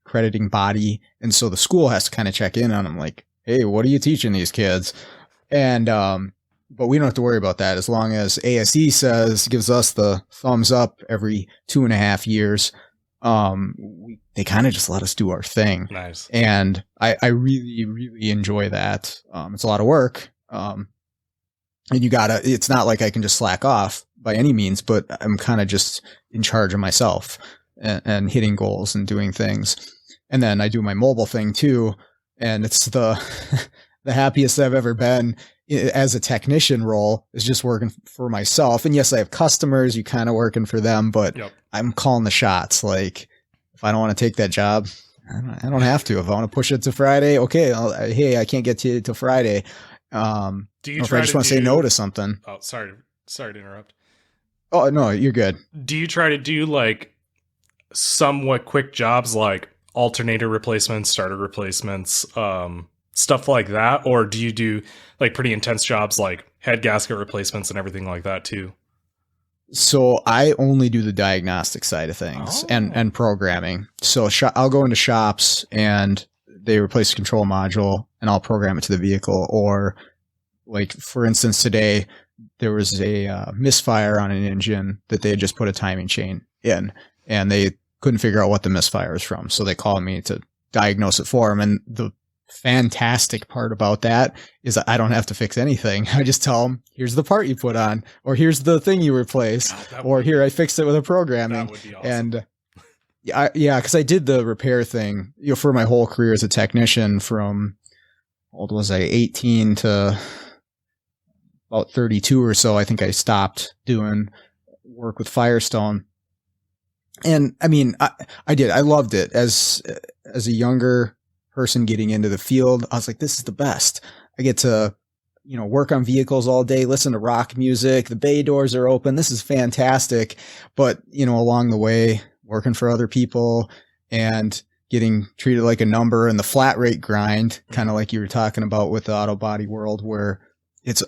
Speaker 1: accrediting body. And so the school has to kind of check in on them like, hey, what are you teaching these kids? And, but we don't have to worry about that as long as ASE gives us the thumbs up every 2.5 years. They kind of just let us do our thing.
Speaker 2: Nice.
Speaker 1: And I really, really enjoy that. It's a lot of work. And it's not like I can just slack off by any means, but I'm kind of just in charge of myself and hitting goals and doing things. And then I do my mobile thing too. And it's the happiest I've ever been as a technician role, is just working for myself. And yes, I have customers, you kind of working for them, but I'm calling the shots. Like, if I don't want to take that job, I don't have to. If I want to push it to Friday, okay. Hey, I can't get to you till Friday. If I just want to say no to something.
Speaker 2: Oh, sorry to interrupt.
Speaker 1: Oh, no, you're good.
Speaker 2: Do you try to do like somewhat quick jobs like alternator replacements, starter replacements, stuff like that? Or do you do like pretty intense jobs like head gasket replacements and everything like that too?
Speaker 1: So I only do the diagnostic side of things and programming. So I'll go into shops and they replace the control module and I'll program it to the vehicle. Or like, for instance, today there was a misfire on an engine that they had just put a timing chain in and they couldn't figure out what the misfire was from. So they called me to diagnose it for them. And the fantastic part about that is I don't have to fix anything. I just tell them, here's the part you put on, or here's the thing you replaced, or here I fixed it with a programming.
Speaker 2: That would be awesome.
Speaker 1: And because I did the repair thing, for my whole career as a technician from, how old was I, 18 to about 32 or so. I think I stopped doing work with Firestone. And I mean, I did. I loved it as a younger person getting into the field. I was like, this is the best. I get to, work on vehicles all day, listen to rock music. The bay doors are open. This is fantastic. But, along the way, working for other people and getting treated like a number and the flat rate grind, kind of like you were talking about with the auto body world, where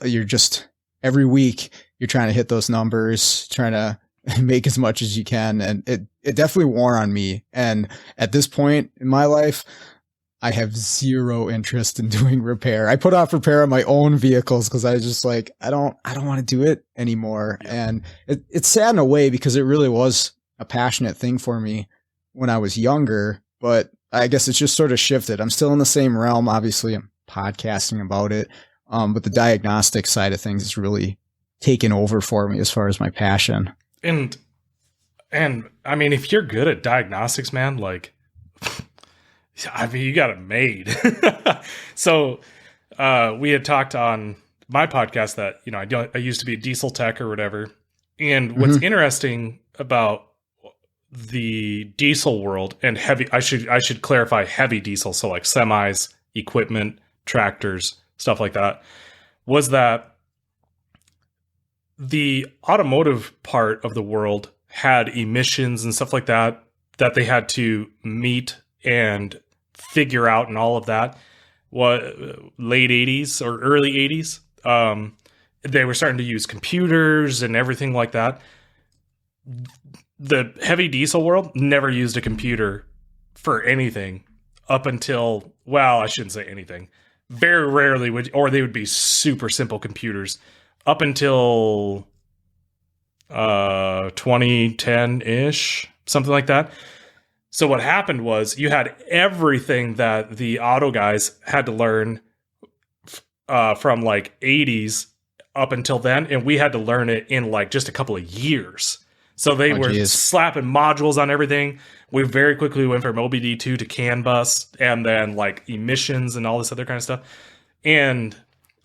Speaker 1: you're just every week you're trying to hit those numbers, trying to make as much as you can. And it definitely wore on me. And at this point in my life, I have zero interest in doing repair. I put off repair on my own vehicles because I was just like, I don't want to do it anymore. Yeah. And it's sad in a way because it really was a passionate thing for me when I was younger, but I guess it's just sort of shifted. I'm still in the same realm. Obviously, I'm podcasting about it. But the diagnostic side of things is really taken over for me as far as my passion.
Speaker 2: And I mean, if you're good at diagnostics, man, like, I mean, you got it made. So we had talked on my podcast that, I used to be a diesel tech or whatever. And what's interesting about the diesel world and heavy, I should clarify heavy diesel. So like semis, equipment, tractors, stuff like that, was that the automotive part of the world had emissions and stuff like that they had to meet and figure out and all of that, what late 80s or early 80s, they were starting to use computers and everything like that. The heavy diesel world never used a computer for anything up until, well, I shouldn't say anything. Very rarely would, or they would be super simple computers up until 2010-ish, something like that. So what happened was you had everything that the auto guys had to learn from like 80s up until then, and we had to learn it in like just a couple of years. So they were slapping modules on everything. We very quickly went from OBD2 to CAN bus, and then like emissions and all this other kind of stuff. And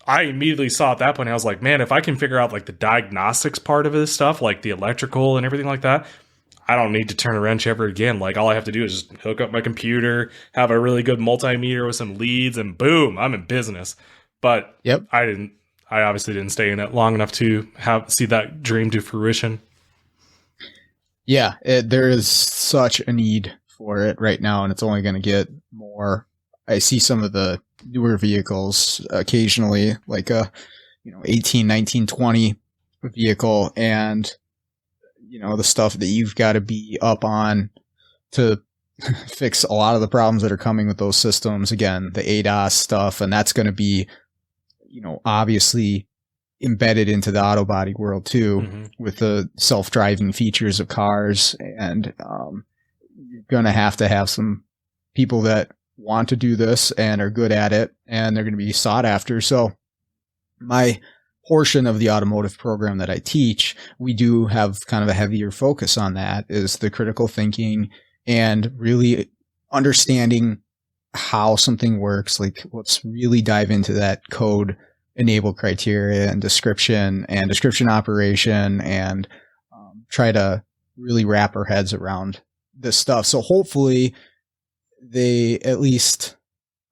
Speaker 2: I immediately saw at that point, I was like, man, if I can figure out like the diagnostics part of this stuff, like the electrical and everything like that, I don't need to turn a wrench ever again. Like all I have to do is just hook up my computer, have a really good multimeter with some leads, and boom, I'm in business. But I obviously didn't stay in it long enough to see that dream to fruition.
Speaker 1: Yeah, there is such a need for it right now, and it's only going to get more. I see some of the newer vehicles occasionally, like a 18, 19, 20 vehicle, and the stuff that you've got to be up on to fix a lot of the problems that are coming with those systems. Again, the ADAS stuff, and that's going to be, obviously embedded into the auto body world too, with the self-driving features of cars. And you're going to have some people that want to do this and are good at it, and they're going to be sought after. So my portion of the automotive program that I teach, we do have kind of a heavier focus on that, is the critical thinking and really understanding how something works. Like, let's really dive into that code enabled criteria and description operation, and try to really wrap our heads around this stuff. So hopefully they at least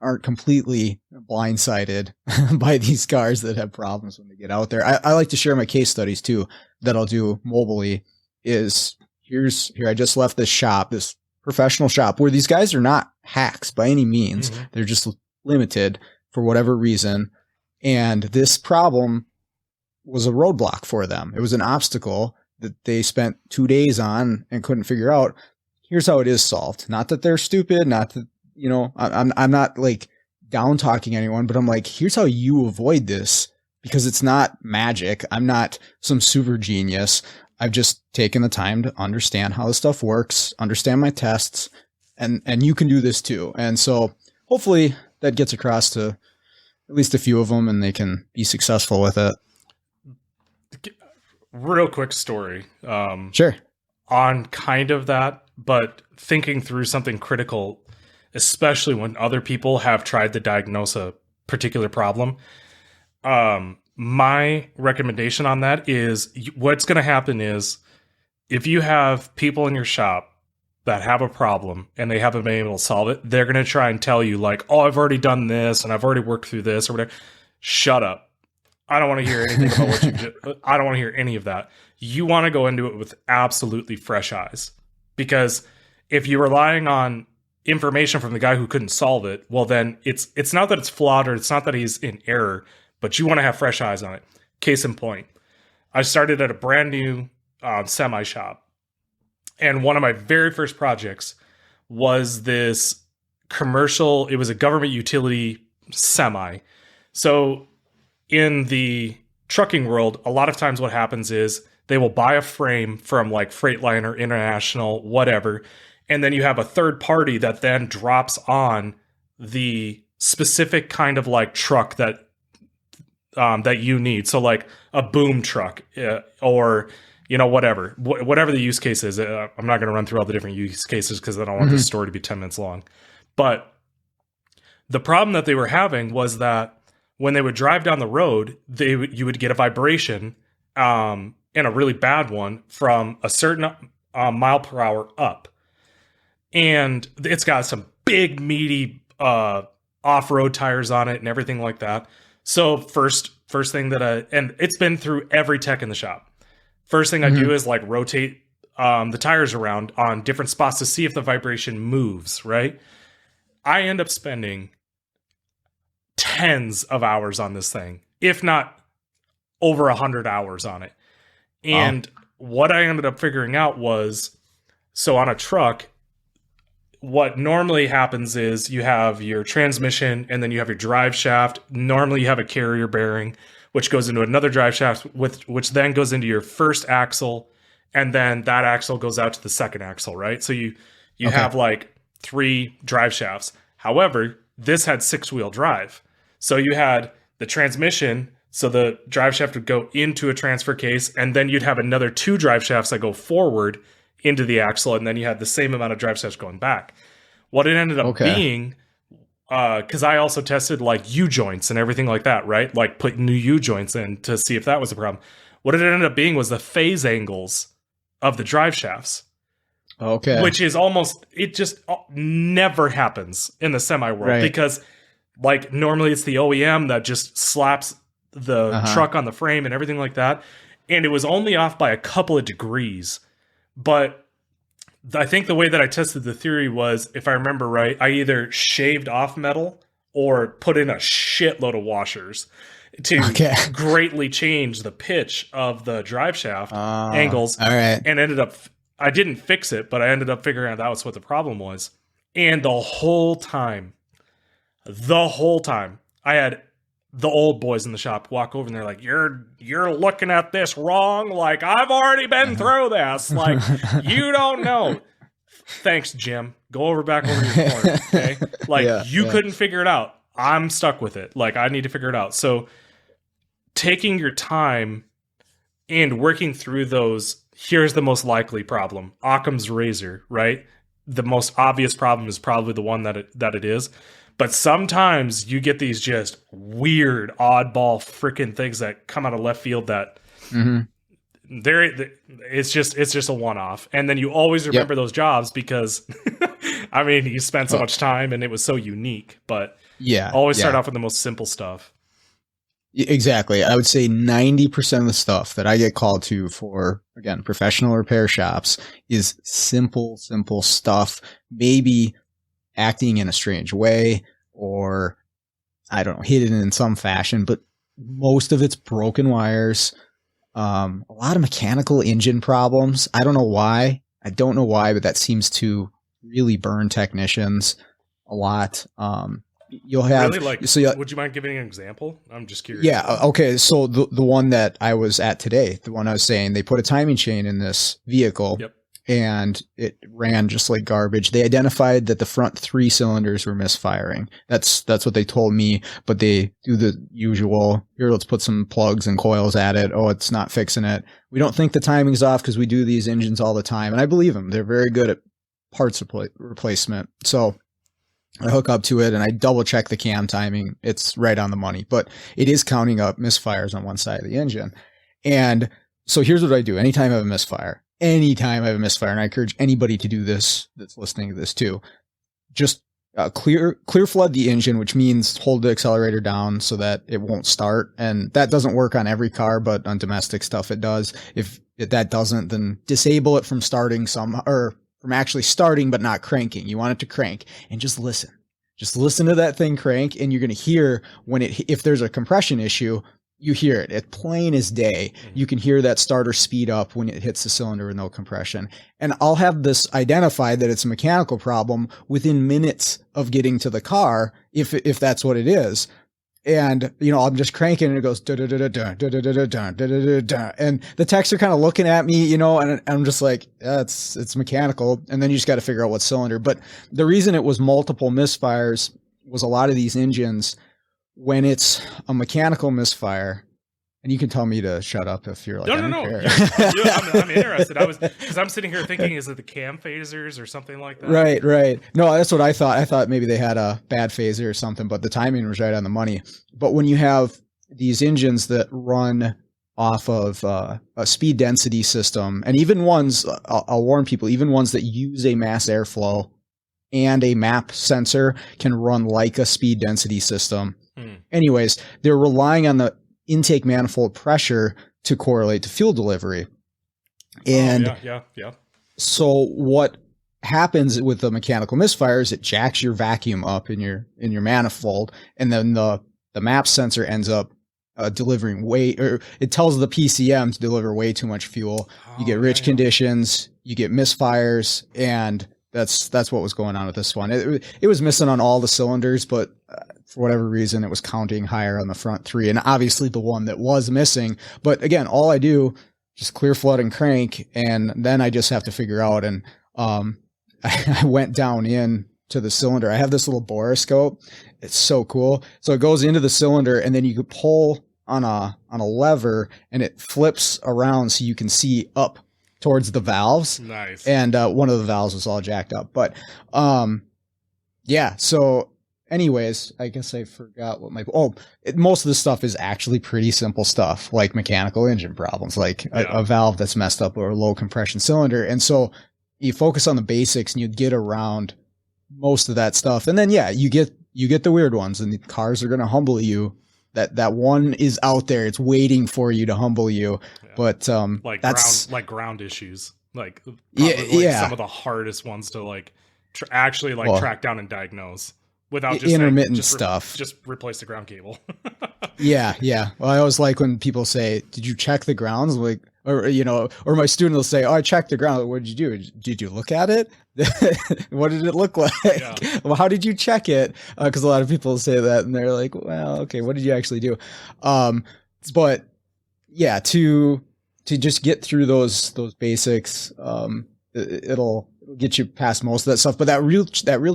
Speaker 1: aren't completely blindsided by these cars that have problems when they get out there. I like to share my case studies too, that I'll do mobilely. Here, I just left this shop, this professional shop, where these guys are not hacks by any means. They're just limited for whatever reason. And this problem was a roadblock for them. It was an obstacle that they spent 2 days on and couldn't figure out. Here's how it is solved. Not that they're stupid, not that, I'm not like down talking anyone, but I'm like, here's how you avoid this, because it's not magic. I'm not some super genius. I've just taken the time to understand how this stuff works, understand my tests, and you can do this too. And so hopefully that gets across to at least a few of them, and they can be successful with it.
Speaker 2: Real quick story.
Speaker 1: Sure.
Speaker 2: On kind of that, but thinking through something critical, especially when other people have tried to diagnose a particular problem. My recommendation on that is, what's going to happen is, if you have people in your shop that have a problem and they haven't been able to solve it, they're going to try and tell you like, oh, I've already done this and I've already worked through this or whatever. Shut up. I don't want to hear anything about what you did. I don't want to hear any of that. You want to go into it with absolutely fresh eyes, because if you're relying on information from the guy who couldn't solve it, well, then it's not that it's flawed, or it's not that he's in error, but you want to have fresh eyes on it. Case in point, I started at a brand new semi shop. And one of my very first projects was this commercial. It was a government utility semi. So in the trucking world, a lot of times what happens is they will buy a frame from like Freightliner, International, whatever. And then you have a third party that then drops on the specific kind of like truck that you need. So like a boom truck or whatever the use case is. I'm not going to run through all the different use cases because I don't want this story to be 10 minutes long. But the problem that they were having was that when they would drive down the road, you would get a vibration, and a really bad one, from a certain mile per hour up. And it's got some big, meaty off-road tires on it and everything like that. So first thing and it's been through every tech in the shop. First thing I do is like rotate the tires around on different spots to see if the vibration moves, right? I end up spending tens of hours on this thing, if not over 100 hours on it. And what I ended up figuring out was, so on a truck, what normally happens is you have your transmission and then you have your drive shaft. Normally you have a carrier bearing, which goes into another drive shaft, which then goes into your first axle. And then that axle goes out to the second axle, right? So you have like 3 drive shafts. However, this had 6-wheel drive. So you had the transmission, so the drive shaft would go into a transfer case, and then you'd have another 2 drive shafts that go forward into the axle, and then you had the same amount of drive shafts going back. What it ended up being, because I also tested like U-joints and everything like that, right? Like put new U-joints in to see if that was a problem. What it ended up being was the phase angles of the drive shafts.
Speaker 1: Okay.
Speaker 2: Which is almost, it just never happens in the semi world, because like normally it's the OEM that just slaps the truck on the frame and everything like that. And it was only off by a couple of degrees. But I think the way that I tested the theory was, if I remember right, I either shaved off metal or put in a shitload of washers to greatly change the pitch of the drive shaft angles.
Speaker 1: All right.
Speaker 2: And ended up, I didn't fix it, but I ended up figuring out that was what the problem was. And the whole time, I had the old boys in the shop walk over and they're like, you're looking at this wrong. Like, I've already been through this. Like, you don't know. Thanks, Jim. Go back over to your corner. Okay. Like, you couldn't figure it out. I'm stuck with it. Like, I need to figure it out. So taking your time and working through those, here's the most likely problem. Occam's razor, right? The most obvious problem is probably the one that it is. But sometimes you get these just weird, oddball freaking things that come out of left field that it's just a one-off. And then you always remember those jobs because, I mean, you spent so much time and it was so unique. But always start off with the most simple stuff.
Speaker 1: Exactly. I would say 90% of the stuff that I get called to for, again, professional repair shops is simple stuff. Maybe acting in a strange way, or I don't know, hidden in some fashion, but most of it's broken wires. A lot of mechanical engine problems. I don't know why, but that seems to really burn technicians a lot. You'll have
Speaker 2: really,
Speaker 1: so
Speaker 2: would you mind giving an example? I'm just curious.
Speaker 1: Yeah. Okay. So the one that I was at today, the one I was saying, they put a timing chain in this vehicle. And it ran just like garbage. They identified that the front 3 cylinders were misfiring. That's what they told me, but they do the usual, here, let's put some plugs and coils at it. Oh, it's not fixing it. We don't think the timing's off because we do these engines all the time. And I believe them. They're very good at parts replacement. So I hook up to it and I double check the cam timing. It's right on the money, but it is counting up misfires on one side of the engine. And so here's what I do. Anytime I have a misfire, and I encourage anybody to do this that's listening to this too, just clear flood the engine, which means hold the accelerator down so that it won't start. And that doesn't work on every car, but on domestic stuff it does. If that doesn't, then disable it from starting or from actually starting but not cranking. You want it to crank, and just listen. Just listen to that thing crank, and you're going to hear if there's a compression issue. You hear it. It's plain as day. You can hear that starter speed up when it hits the cylinder with no compression. And I'll have this identified that it's a mechanical problem within minutes of getting to the car, if that's what it is. And, I'm just cranking and it goes, da da da da da da da da da da. And the techs are kind of looking at me, and I'm just like, it's mechanical. And then you just got to figure out what cylinder. But the reason it was multiple misfires was a lot of these engines, when it's a mechanical misfire, and you can tell me to shut up if you're like,
Speaker 2: no. I'm interested. Because I'm sitting here thinking, is it the cam phasers or something like that?
Speaker 1: Right. No, that's what I thought. I thought maybe they had a bad phaser or something, but the timing was right on the money. But when you have these engines that run off of a speed density system, and even ones, I'll warn people, even ones that use a mass airflow and a map sensor can run like a speed density system. Anyways, they're relying on the intake manifold pressure to correlate to fuel delivery. And
Speaker 2: yeah.
Speaker 1: so what happens with the mechanical misfires, it jacks your vacuum up in your manifold, and then the map sensor ends up delivering way, or it tells the PCM to deliver way too much fuel. You get rich conditions, you get misfires, and that's what was going on with this one. It was missing on all the cylinders, but for whatever reason, it was counting higher on the front three, and obviously the one that was missing. But again, all I do just clear flood and crank, and then I just have to figure out. And I went down in to the cylinder. I have this little borescope. It's so cool. So it goes into the cylinder, and then you could pull on a lever, and it flips around so you can see up towards the valves.
Speaker 2: Nice.
Speaker 1: And one of the valves was all jacked up. But yeah. So anyways, I guess I forgot what most of this stuff is actually pretty simple stuff, like mechanical engine problems, like a valve that's messed up or a low compression cylinder. And so you focus on the basics and you get around most of that stuff. And then, you get the weird ones, and the cars are going to humble you. That one is out there. It's waiting for you to humble you. Yeah. But that's
Speaker 2: ground issues, some of the hardest ones to track down and diagnose without just
Speaker 1: intermittent stuff.
Speaker 2: Just replace the ground cable.
Speaker 1: Yeah. Well, I always like when people say, "Did you check the grounds?" Like, or my student will say, "Oh, I checked the ground. What did you do? Did you look at it? What did it look like? Yeah. Well, how did you check it?" Because a lot of people say that, and they're like, "Well, okay, what did you actually do?" But yeah, to just get through those basics, it'll get you past most of that stuff. But that real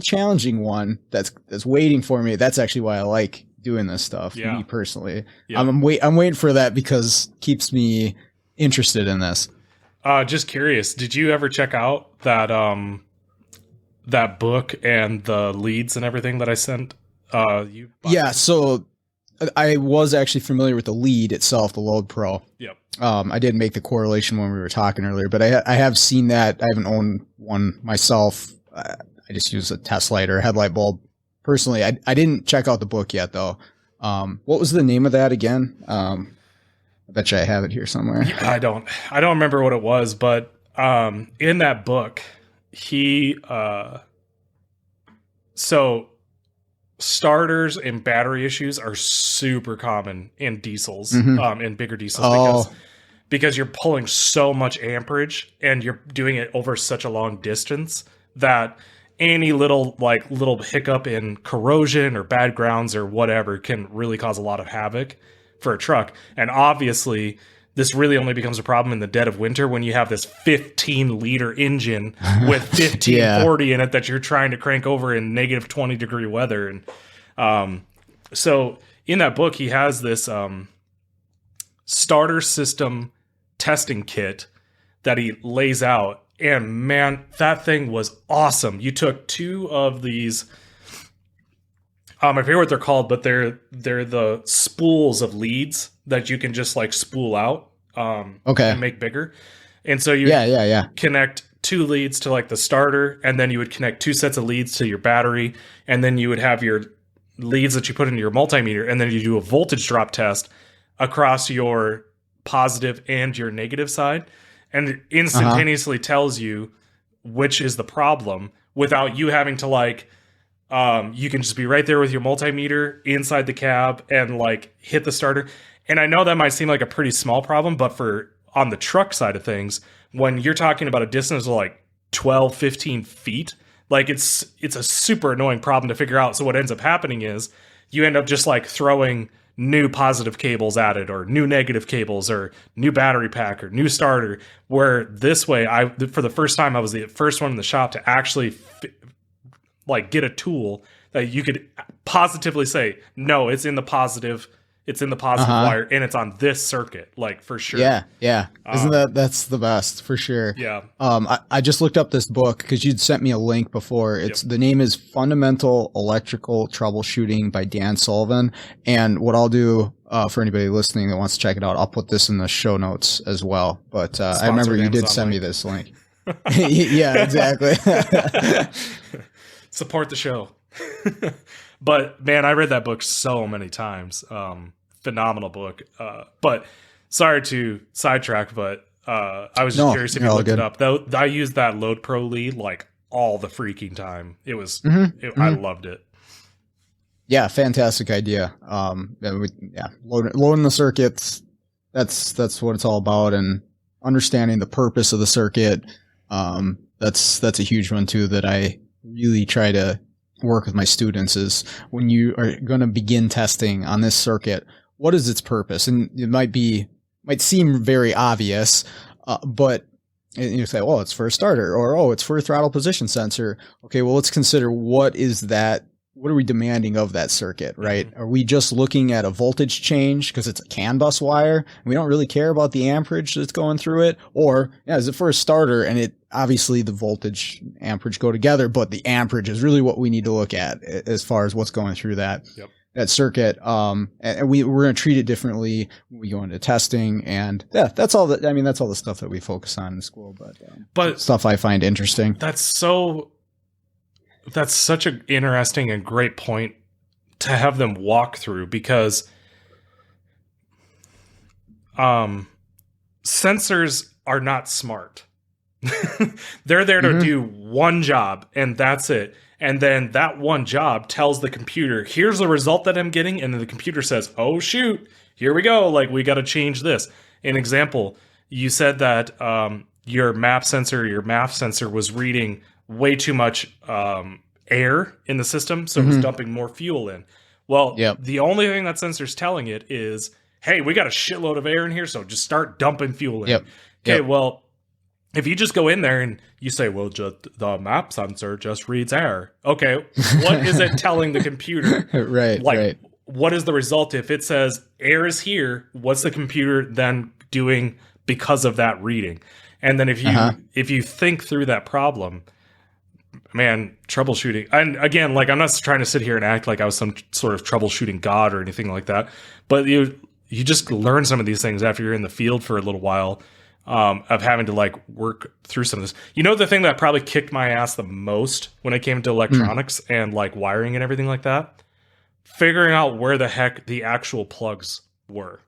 Speaker 1: challenging one that's waiting for me. That's actually why I like doing this stuff. Yeah. Me personally, yeah. I'm waiting for that because it keeps me interested in this.
Speaker 2: Just curious, did you ever check out that book and the leads and everything that I sent you?
Speaker 1: Yeah, so I was actually familiar with the lead itself, the Load Pro.
Speaker 2: Yep.
Speaker 1: I did make the correlation when we were talking earlier, but I have seen that. I haven't owned one myself. I just use a test light or a headlight bulb. Personally, I didn't check out the book yet, though. What was the name of that again? I bet you I have it here somewhere.
Speaker 2: I don't remember what it was, but in that book, so starters and battery issues are super common in diesels, in bigger diesels, because you're pulling so much amperage and you're doing it over such a long distance that any little hiccup in corrosion or bad grounds or whatever can really cause a lot of havoc for a truck. And obviously this really only becomes a problem in the dead of winter when you have this 15-liter engine with 1540 in it that you're trying to crank over in negative 20-degree weather. And so in that book, he has this starter system testing kit that he lays out. And man, that thing was awesome. You took two of these, I forget what they're called, but they're the spools of leads that you can just spool out and make bigger. And so you connect two leads to the starter, and then you would connect two sets of leads to your battery, and then you would have your leads that you put into your multimeter, and then you do a voltage drop test across your positive and your negative side. And it instantaneously tells you which is the problem without you having to you can just be right there with your multimeter inside the cab and hit the starter. And I know that might seem like a pretty small problem, but on the truck side of things, when you're talking about a distance of 12, 15 feet, it's a super annoying problem to figure out. So what ends up happening is you end up just throwing new positive cables at it, or new negative cables, or new battery pack, or new starter, where this way, for the first time, I was the first one in the shop to actually get a tool that you could positively say, no, it's in the positive wire, and it's on this circuit, for sure.
Speaker 1: Yeah. Isn't that's the best, for sure.
Speaker 2: Yeah.
Speaker 1: I just looked up this book because you'd sent me a link before. The name is Fundamental Electrical Troubleshooting by Dan Sullivan. And what I'll do, for anybody listening that wants to check it out, I'll put this in the show notes as well. But I remember you did send me this link. Yeah, exactly.
Speaker 2: Support the show. But man, I read that book so many times. Phenomenal book. But sorry to sidetrack, but I was just curious if you looked it up. Though I used that Load Pro lead all the freaking time. It was, I
Speaker 1: Mm-hmm.
Speaker 2: loved it.
Speaker 1: Yeah, fantastic idea. Loading the circuits. That's what it's all about, and understanding the purpose of the circuit. That's a huge one too that I really try to work with my students is when you are going to begin testing on this circuit, what is its purpose? And it might seem very obvious, but you say, well, it's for a starter, or oh, it's for a throttle position sensor. Okay, well, let's consider what is that. What are we demanding of that circuit, right? Mm-hmm. Are we just looking at a voltage change because it's a CAN bus wire and we don't really care about the amperage that's going through it? Or is it for a starter and it obviously the voltage amperage go together, but the amperage is really what we need to look at as far as what's going through that circuit. And we're going to treat it differently when we go into testing. And that's all that's all the stuff that we focus on in school, but stuff I find interesting.
Speaker 2: That's such an interesting and great point to have them walk through because sensors are not smart. They're there to do one job and that's it. And then that one job tells the computer, here's the result that I'm getting. And then the computer says, oh, shoot, here we go. Like, we got to change this. An example, you said that your MAP sensor was reading way too much air in the system, so it was dumping more fuel in. Well, the only thing that sensor's telling it is, hey, we got a shitload of air in here, so just start dumping fuel in. Okay, well, if you just go in there and you say, well, the MAP sensor just reads air. Okay, what is it telling the computer?
Speaker 1: Right.
Speaker 2: What is the result? If it says air is here, what's the computer then doing because of that reading? And then if you think through that problem, man, troubleshooting. And again, like, I'm not trying to sit here and act like I was some sort of troubleshooting god or anything like that, but you just learn some of these things after you're in the field for a little while, of having to like work through some of this. You know, the thing that probably kicked my ass the most when it came to electronics and like wiring and everything like that, figuring out where the heck the actual plugs were.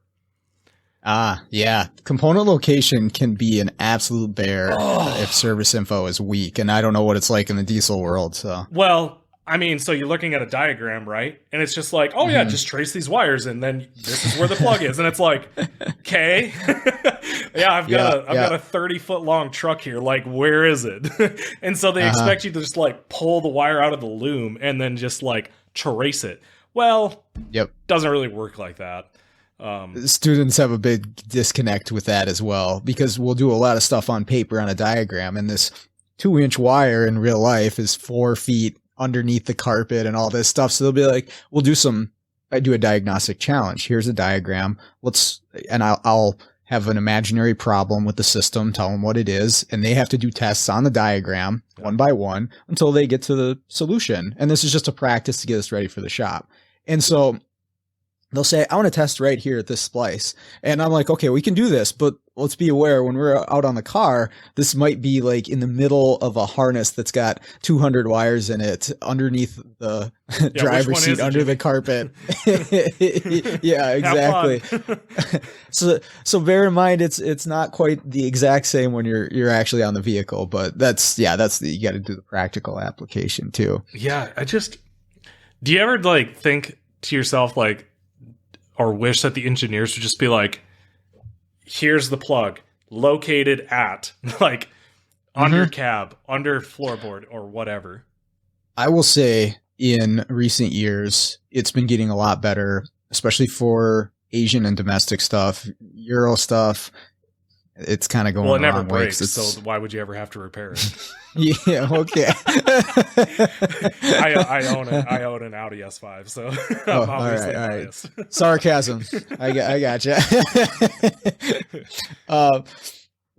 Speaker 1: Yeah. Component location can be an absolute bear if service info is weak, and I don't know what it's like in the diesel world. So,
Speaker 2: well, I mean, so you're looking at a diagram, right? And it's just like, oh yeah, just trace these wires, and then this is where the plug is, and it's like, okay, yeah, I've got a 30-foot long truck here. Like, where is it? And so they expect you to just like pull the wire out of the loom and then just like trace it. Well, doesn't really work like that.
Speaker 1: Students have a big disconnect with that as well, because we'll do a lot of stuff on paper on a diagram, and this 2-inch wire in real life is 4 feet underneath the carpet and all this stuff. So they'll be like, I do a diagnostic challenge. Here's a diagram. I'll have an imaginary problem with the system, tell them what it is, and they have to do tests on the diagram one by one until they get to the solution. And this is just a practice to get us ready for the shop. And so they'll say, I want to test right here at this splice. And I'm like, okay, we can do this, but let's be aware when we're out on the car, this might be like in the middle of a harness that's got 200 wires in it underneath the driver's seat, under the carpet. Yeah, exactly. So bear in mind, it's not quite the exact same when you're actually on the vehicle, but you got to do the practical application too.
Speaker 2: Yeah. Do you ever like think to yourself, like, or wish that the engineers would just be like, here's the plug located at like under cab, under floorboard, or whatever?
Speaker 1: I will say in recent years, it's been getting a lot better, especially for Asian and domestic stuff, Euro stuff. It's kind of going the wrong way. Well, it never breaks,
Speaker 2: so why would you ever have to repair it?
Speaker 1: Yeah, okay.
Speaker 2: I own an Audi S5, so I'm obviously biased.
Speaker 1: Right. Sarcasm. I gotcha.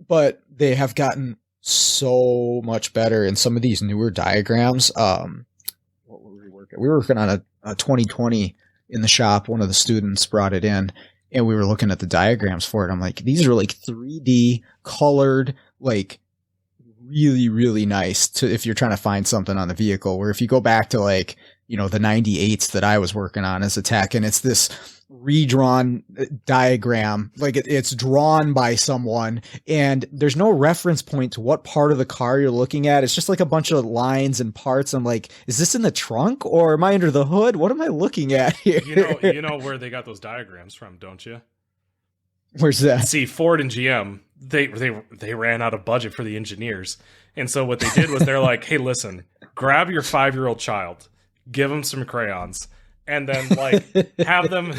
Speaker 1: But they have gotten so much better in some of these newer diagrams. What were we working? We were working on a 2020 in the shop. One of the students brought it in, and we were looking at the diagrams for it. I'm like, these are like 3D colored, like really, really nice if you're trying to find something on the vehicle. Where if you go back to like, the 98s that I was working on as a tech. And it's this redrawn diagram, like it's drawn by someone, and there's no reference point to what part of the car you're looking at. It's just like a bunch of lines and parts. I'm like, is this in the trunk or am I under the hood? What am I looking at here?
Speaker 2: You know where they got those diagrams from, don't you?
Speaker 1: Where's that?
Speaker 2: See, Ford and GM, they ran out of budget for the engineers. And so what they did was they're like, hey, listen, grab your 5-year-old child, give them some crayons, and then like have them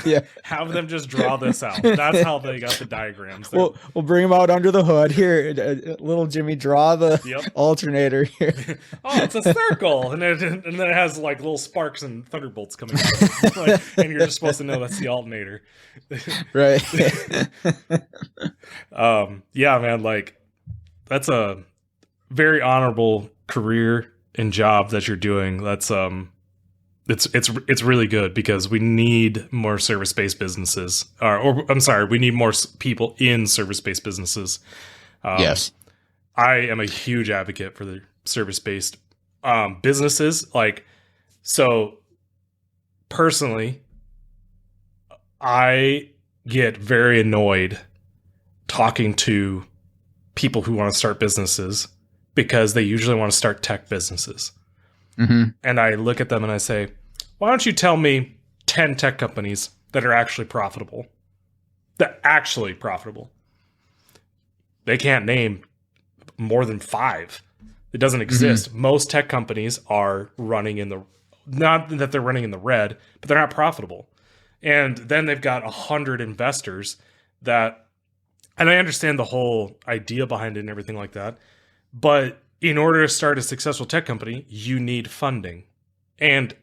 Speaker 2: just draw this out. That's how they got the diagrams.
Speaker 1: We'll bring them out under the hood. Here, little Jimmy, draw the alternator here.
Speaker 2: Oh, it's a circle, and then it has like little sparks and thunderbolts coming out. Like, and you're just supposed to know that's the alternator.
Speaker 1: Right.
Speaker 2: Yeah, man, like that's a very honorable career and job that you're doing. That's it's really good because we need more service-based businesses, or I'm sorry, we need more people in service-based businesses.
Speaker 1: Yes,
Speaker 2: I am a huge advocate for the service-based businesses. Like, so personally, I get very annoyed talking to people who want to start businesses because they usually want to start tech businesses.
Speaker 1: Mm-hmm.
Speaker 2: And I look at them and I say, why don't you tell me 10 tech companies that are actually profitable? They can't name more than 5. It doesn't exist. Mm-hmm. Most tech companies are running in the, not that they're running in the red, but they're not profitable. And then they've got 100 investors that, and I understand the whole idea behind it and everything like that, but in order to start a successful tech company, you need funding. And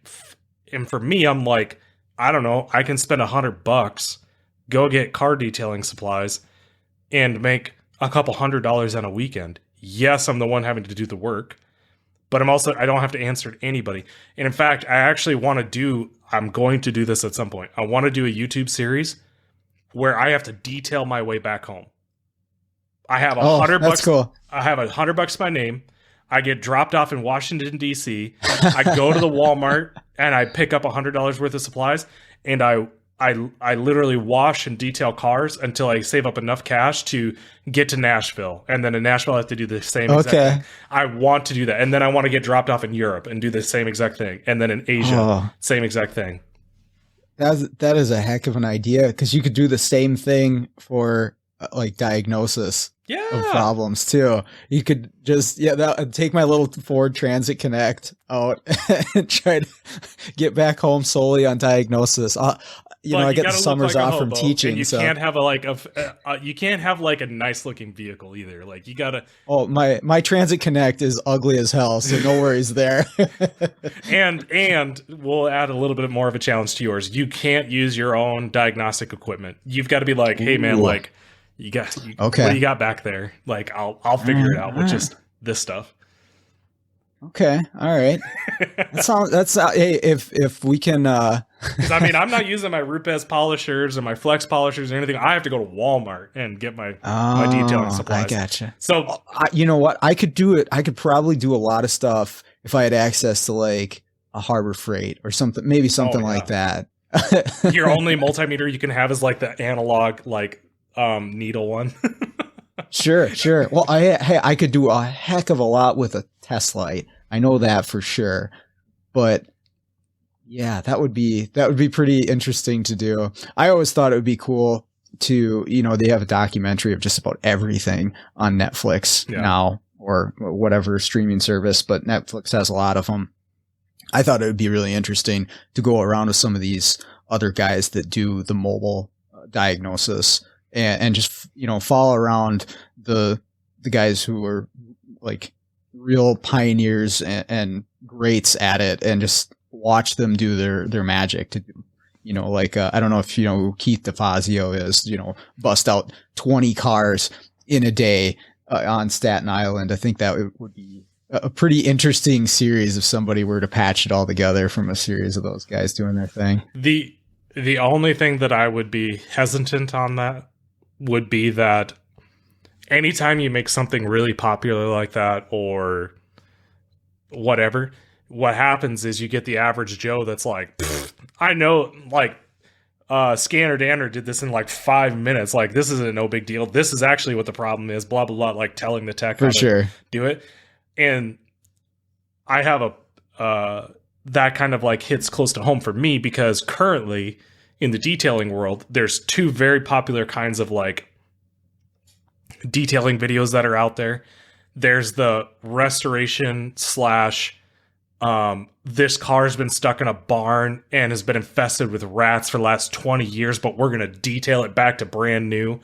Speaker 2: for me, I'm like, I don't know, I can spend $100, go get car detailing supplies, and make a couple $100 on a weekend. Yes, I'm the one having to do the work, but I don't have to answer to anybody. And in fact, I'm going to do this at some point. I want to do a YouTube series where I have to detail my way back home. I have $100.
Speaker 1: That's cool.
Speaker 2: I have $100 to my name. I get dropped off in Washington, D.C. I go to the Walmart and I pick up $100 worth of supplies, and I literally wash and detail cars until I save up enough cash to get to Nashville. And then in Nashville, I have to do the same exact thing. I want to do that. And then I want to get dropped off in Europe and do the same exact thing. And then in Asia, same exact thing.
Speaker 1: That is a heck of an idea, because you could do the same thing for like diagnosis of problems too. You could just take my little Ford Transit Connect out and try to get back home solely on diagnosis. I get the summers off from teaching.
Speaker 2: And you can't have you can't have like a nice looking vehicle either. Like you gotta.
Speaker 1: Oh, my Transit Connect is ugly as hell, so no worries there.
Speaker 2: and we'll add a little bit more of a challenge to yours. You can't use your own diagnostic equipment. You've got to be like, hey man, like what do you got back there? Like I'll figure it out with just this stuff.
Speaker 1: Okay, all right. Hey, if we can.
Speaker 2: I mean, I'm not using my Rupes polishers or my Flex polishers or anything. I have to go to Walmart and get my detailing supplies.
Speaker 1: I gotcha.
Speaker 2: So
Speaker 1: you know what? I could do it. I could probably do a lot of stuff if I had access to like a Harbor Freight or something. Maybe something like that.
Speaker 2: Your only multimeter you can have is like the analog needle one.
Speaker 1: Sure. Well, I could do a heck of a lot with a test light. I know that for sure. But yeah, that would be pretty interesting to do. I always thought it would be cool to, they have a documentary of just about everything on Netflix now, or whatever streaming service, but Netflix has a lot of them. I thought it would be really interesting to go around with some of these other guys that do the mobile diagnosis and just, follow around the guys who are like real pioneers and greats at it, and just watch them do their magic to do, I don't know if who Keith DeFazio is, bust out 20 cars in a day on Staten Island. I think that would be a pretty interesting series if somebody were to patch it all together from a series of those guys doing their thing.
Speaker 2: The only thing that I would be hesitant on that would be that anytime you make something really popular like that or whatever, what happens is you get the average Joe that's like, I know, like, Scanner Danner did this in like 5 minutes. Like, this isn't no big deal. This is actually what the problem is, blah, blah, blah, like telling the tech how to do it. And I have that kind of like hits close to home for me, because currently in the detailing world, there's two very popular kinds of like detailing videos that are out there. There's the restoration slash this car has been stuck in a barn and has been infested with rats for the last 20 years, but we're going to detail it back to brand new.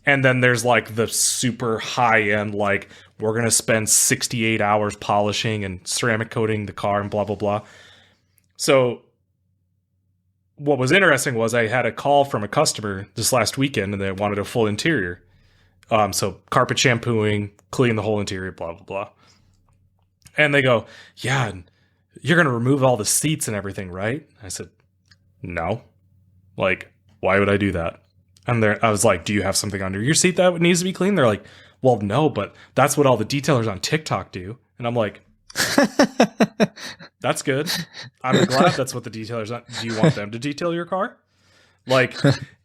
Speaker 2: And then there's like the super high end, like we're going to spend 68 hours polishing and ceramic coating the car and blah, blah, blah. So what was interesting was I had a call from a customer this last weekend and they wanted a full interior. So carpet shampooing, clean the whole interior, blah, blah, blah. And they go, yeah, you're going to remove all the seats and everything, right? I said, no. Like, why would I do that? And I was like, do you have something under your seat that needs to be cleaned? They're like, well, no, but that's what all the detailers on TikTok do. And I'm like, that's good. I'm glad that's what the detailers on. Do you want them to detail your car? Like,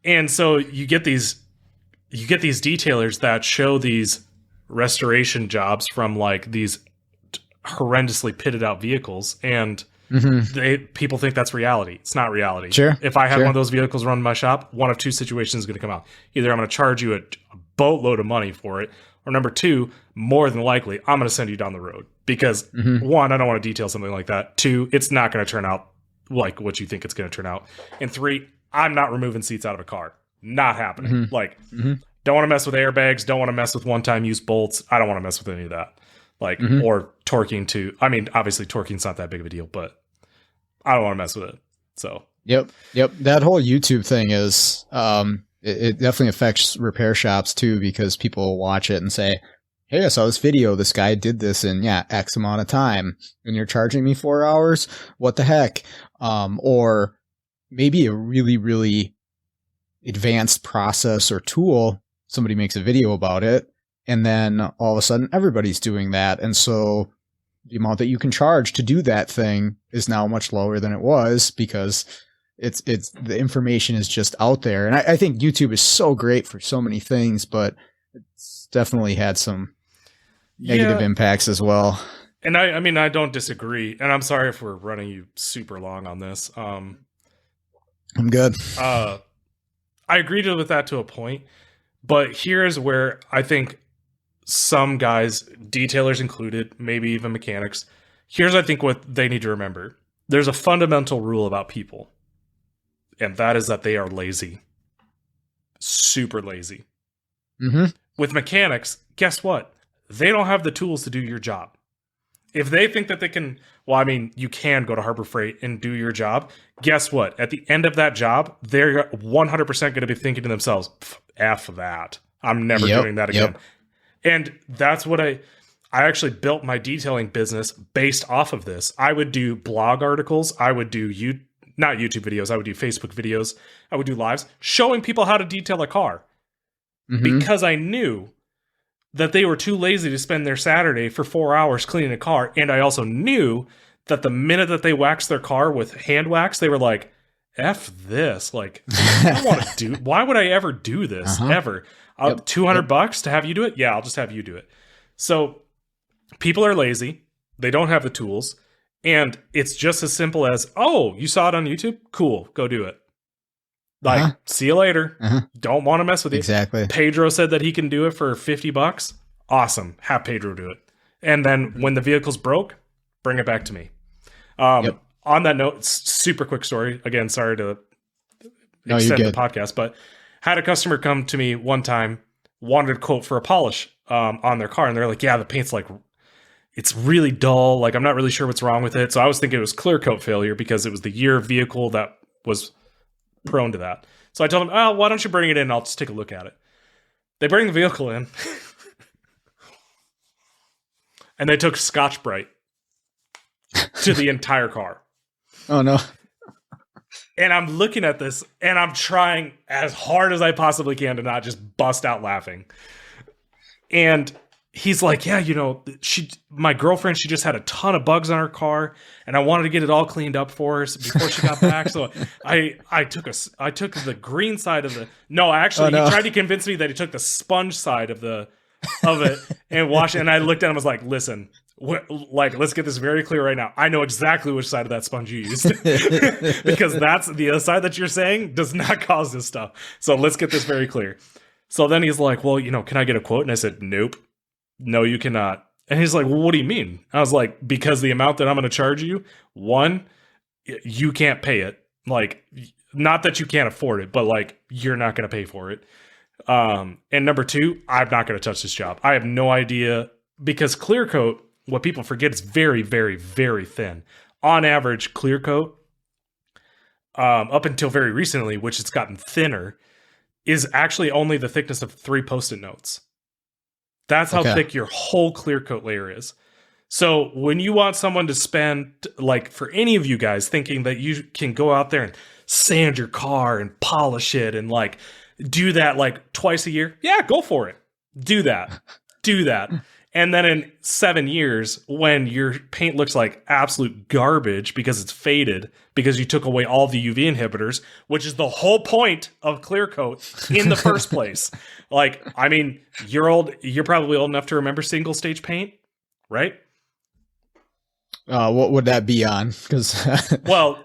Speaker 2: and so you get these detailers that show these restoration jobs from like these horrendously pitted out vehicles, and people think that's reality. It's not reality.
Speaker 1: Sure.
Speaker 2: If I had one of those vehicles run in my shop, one of two situations is going to come out. Either I'm going to charge you a boatload of money for it, or number two, more than likely, I'm going to send you down the road, because one, I don't want to detail something like that. Two, it's not going to turn out like what you think it's going to turn out. And three, I'm not removing seats out of a car. Not happening. Like, don't want to mess with airbags. Don't want to mess with one-time use bolts. I don't want to mess with any of that. Like, or torquing too. I mean, obviously torquing's not that big of a deal, but I don't want to mess with it. So. Yep.
Speaker 1: That whole YouTube thing is, it definitely affects repair shops too, because people watch it and say, hey, I saw this video. This guy did this in X amount of time, and you're charging me 4 hours. What the heck? Or maybe a really, really advanced process or tool. Somebody makes a video about it, and then all of a sudden everybody's doing that. And so the amount that you can charge to do that thing is now much lower than it was, because it's the information is just out there. And I think YouTube is so great for so many things, but it's definitely had some negative impacts as well.
Speaker 2: And I mean, I don't disagree. And I'm sorry if we're running you super long on this.
Speaker 1: I'm good.
Speaker 2: I agreed with that to a point, but here's where I think some guys, detailers included, maybe even mechanics, here's I think what they need to remember. There's a fundamental rule about people, and that is that they are lazy. Super lazy. With mechanics, guess what? They don't have the tools to do your job. If they think that they can, well, I mean, you can go to Harbor Freight and do your job. Guess what? At the end of that job, they're 100% going to be thinking to themselves, F that. I'm never doing that again. And that's what I actually built my detailing business based off of this. I would do blog articles. I would do not YouTube videos. I would do Facebook videos. I would do lives showing people how to detail a car, because I knew that they were too lazy to spend their Saturday for 4 hours cleaning a car. And I also knew that the minute that they waxed their car with hand wax, they were like, F this. Like, I don't want to do, why would I ever do this? Ever. $200 to have you do it? Yeah, I'll just have you do it. So people are lazy. They don't have the tools. And it's just as simple as, oh, you saw it on YouTube? Cool, go do it. Like, see you later. Don't want to mess with you.
Speaker 1: Exactly.
Speaker 2: Pedro said that he can do it for $50. Awesome. Have Pedro do it. And then when the vehicle's broke, bring it back to me. On that note, super quick story. Again, sorry to extend the podcast, but had a customer come to me one time, wanted a quote for a polish on their car. And they're like, yeah, the paint's like, it's really dull. Like, I'm not really sure what's wrong with it. So I was thinking it was ClarityCoat failure, because it was the year of vehicle that was prone to that. So I told them, oh, why don't you bring it in? I'll just take a look at it. They bring the vehicle in and they took Scotch-Brite to the entire car.
Speaker 1: Oh no.
Speaker 2: And I'm looking at this and I'm trying as hard as I possibly can to not just bust out laughing. And he's like, yeah, my girlfriend, she just had a ton of bugs on her car, and I wanted to get it all cleaned up for her before she got back. So I took the green side of the. No, actually, he tried to convince me that he took the sponge side of it and washed it. And I looked at him, and was like, listen. Let's get this very clear right now. I know exactly which side of that sponge you used because that's the other side that you're saying does not cause this stuff. So let's get this very clear. So then he's like, well, can I get a quote? And I said, nope, no, you cannot. And he's like, well, what do you mean? I was like, because the amount that I'm going to charge you, one, you can't pay it. Like, not that you can't afford it, but like, you're not going to pay for it. And number two, I'm not going to touch this job. I have no idea because ClarityCoat, what people forget is very, very, very thin. On average, ClarityCoat, up until very recently, which it's gotten thinner, is actually only the thickness of 3 Post-it notes. That's how thick your whole ClarityCoat layer is. So when you want someone to spend, like for any of you guys thinking that you can go out there and sand your car and polish it and like do that like twice a year, yeah, go for it. Do that. Do that. And then in 7 years, when your paint looks like absolute garbage because it's faded, because you took away all the UV inhibitors, which is the whole point of ClarityCoat in the first place. Like, I mean, you're probably old enough to remember single stage paint, right?
Speaker 1: What would that be on? Because
Speaker 2: well,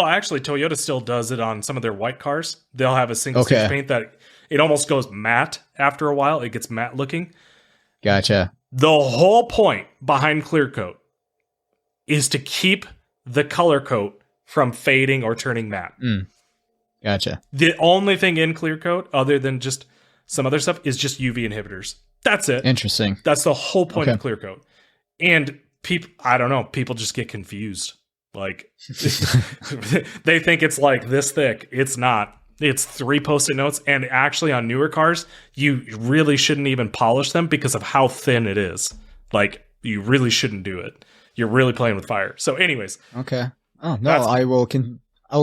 Speaker 2: actually, Toyota still does it on some of their white cars. They'll have a single stage paint that it almost goes matte after a while. It gets matte looking.
Speaker 1: Gotcha.
Speaker 2: The whole point behind ClarityCoat is to keep the color coat from fading or turning matte.
Speaker 1: Gotcha.
Speaker 2: The only thing in ClarityCoat, other than just some other stuff, is just UV inhibitors. That's it.
Speaker 1: Interesting.
Speaker 2: That's the whole point of ClarityCoat. And people, I don't know, people just get confused. Like, they think it's like this thick. It's not. It's 3 Post-it notes, and actually on newer cars, you really shouldn't even polish them because of how thin it is. Like, you really shouldn't do it. You're really playing with fire. So anyways.
Speaker 1: Okay. Oh, no, I will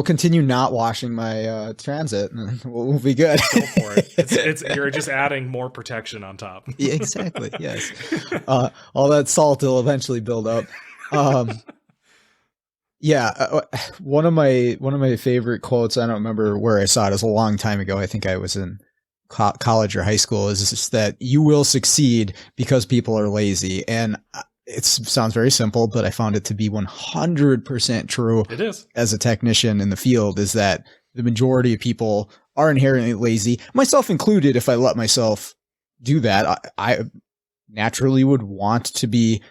Speaker 1: continue not washing my Transit, and we'll be good.
Speaker 2: Go for it. You're just adding more protection on top.
Speaker 1: Yeah, exactly, yes. All that salt will eventually build up. Yeah, one of my favorite quotes, I don't remember where I saw it, it was a long time ago. I think I was in college or high school, is just that you will succeed because people are lazy. And it sounds very simple, but I found it to be 100% true.
Speaker 2: It is. As
Speaker 1: a technician in the field, is that the majority of people are inherently lazy, myself included. If I let myself do that, I naturally would want to be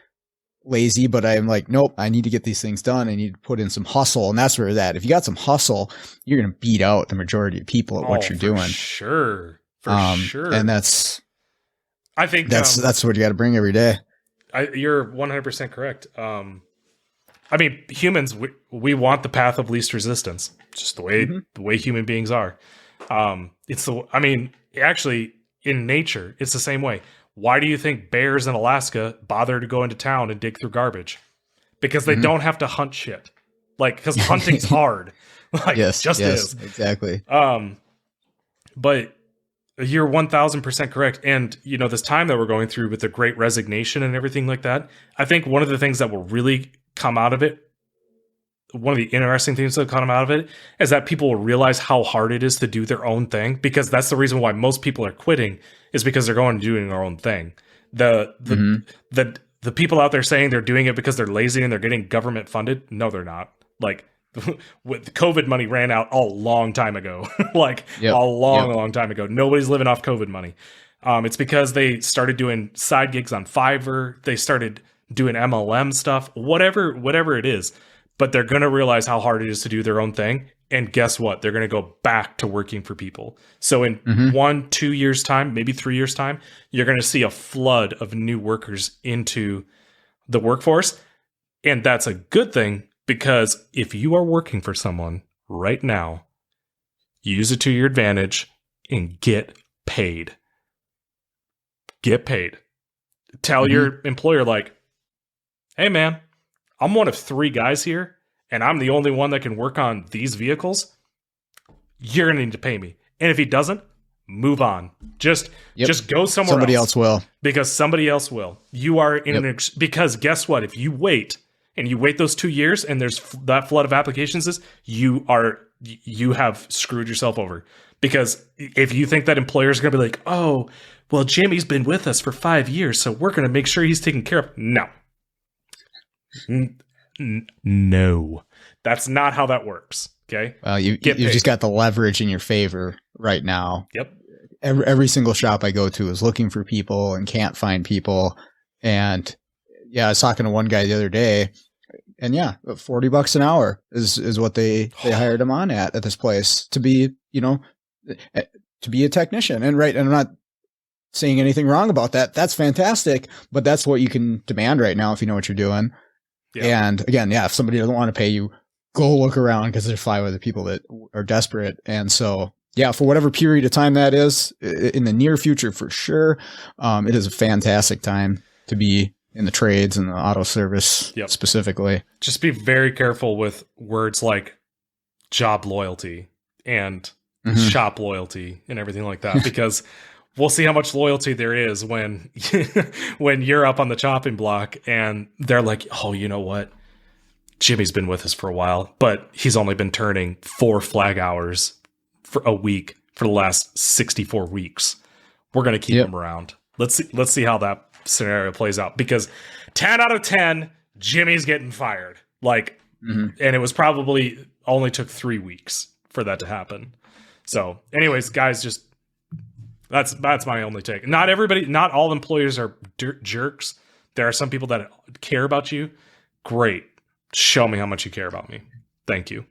Speaker 1: lazy, but I'm like, nope, I need to get these things done. I need to put in some hustle. And that's where that, if you got some hustle, you're going to beat out the majority of people at what you're doing.
Speaker 2: Sure. Sure.
Speaker 1: And I think that's what you got to bring every day.
Speaker 2: You're 100% correct. I mean, humans, we want the path of least resistance, just the way human beings are. Actually in nature, it's the same way. Why do you think bears in Alaska bother to go into town and dig through garbage? Because they don't have to hunt shit. Like, because hunting's hard. Like, is.
Speaker 1: Exactly.
Speaker 2: But you're 1000% correct. And, this time that we're going through with the Great Resignation and everything like that, I think one of the things that will really come out of it, one of the interesting things that will come out of it, is that people will realize how hard it is to do their own thing, because that's the reason why most people are quitting, is because they're going and doing their own thing. The people out there saying they're doing it because they're lazy and they're getting government funded, no, they're not. Like, with COVID money ran out a long time ago, long time ago. Nobody's living off COVID money. It's because they started doing side gigs on Fiverr. They started doing MLM stuff, whatever it is. But they're going to realize how hard it is to do their own thing. And guess what? They're going to go back to working for people. So in 1-2 years time, maybe 3 years time, you're going to see a flood of new workers into the workforce. And that's a good thing, because if you are working for someone right now, use it to your advantage and get paid. Get paid. Tell your employer, like, hey man, I'm one of 3 guys here, and I'm the only one that can work on these vehicles. You're going to need to pay me. And if he doesn't, move on. Just go somewhere
Speaker 1: Somebody else will.
Speaker 2: Because somebody else will. You are in because guess what? If you wait those 2 years and there's that flood of applications, you have screwed yourself over. Because if you think that employers are going to be like, oh, well, Jimmy's been with us for 5 years, so we're going to make sure he's taken care of. No. No. That's not how that works. Okay.
Speaker 1: Well, you've just got the leverage in your favor right now.
Speaker 2: Yep.
Speaker 1: Every single shop I go to is looking for people and can't find people. And yeah, I was talking to one guy the other day, and yeah, $40 an hour is what they hired him on at this place to be, to be a technician. And I'm not saying anything wrong about that. That's fantastic, but that's what you can demand right now if you know what you're doing. Yeah. And again, yeah, if somebody doesn't want to pay you, go look around, because there's 5 other people that are desperate. And so, yeah, for whatever period of time that is, in the near future, for sure, it is a fantastic time to be in the trades and the auto service specifically.
Speaker 2: Just be very careful with words like job loyalty and shop loyalty and everything like that, because we'll see how much loyalty there is when when you're up on the chopping block and they're like, oh, you know what? Jimmy's been with us for a while, but he's only been turning 4 flag hours for a week for the last 64 weeks. We're going to keep him around. Let's see how that scenario plays out, because 10 out of 10, Jimmy's getting fired. And it was probably only took 3 weeks for that to happen. So anyways, guys, just that's my only take. Not all employers are jerks. There are some people that care about you. Great. Show me how much you care about me. Thank you.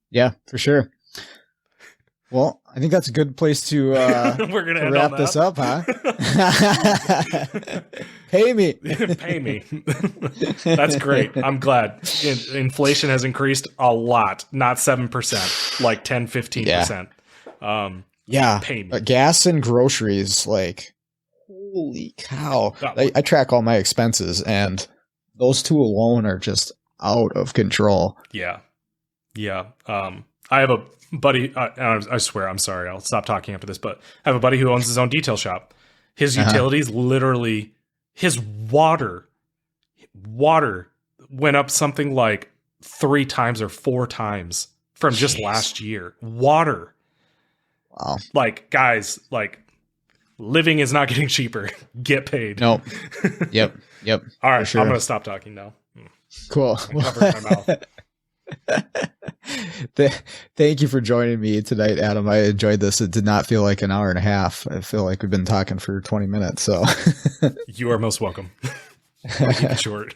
Speaker 1: Yeah, for sure. Well, I think that's a good place to
Speaker 2: we're gonna
Speaker 1: wrap this up, huh? Pay me.
Speaker 2: Pay me. That's great. I'm glad. Inflation has increased a lot, not 7%, like 10, 15%.
Speaker 1: Yeah.
Speaker 2: Pay me.
Speaker 1: Gas and groceries, holy cow. I track all my expenses, and those 2 alone are just out of control.
Speaker 2: Yeah. Yeah. I have a buddy, I swear, I'm sorry, I'll stop talking after this, but I have a buddy who owns his own detail shop. His utilities, literally, his water went up something like 3 times or 4 times from just last year. Water.
Speaker 1: Wow.
Speaker 2: Guys, living is not getting cheaper. Get paid.
Speaker 1: Nope. Yep.
Speaker 2: All right,
Speaker 1: sure.
Speaker 2: I'm going to stop talking now.
Speaker 1: Cool.
Speaker 2: I covered my mouth.
Speaker 1: Thank you for joining me tonight, Adam. I enjoyed this. It did not feel like an hour and a half. I feel like we've been talking for 20 minutes. So
Speaker 2: you are most welcome. I'll keep it short.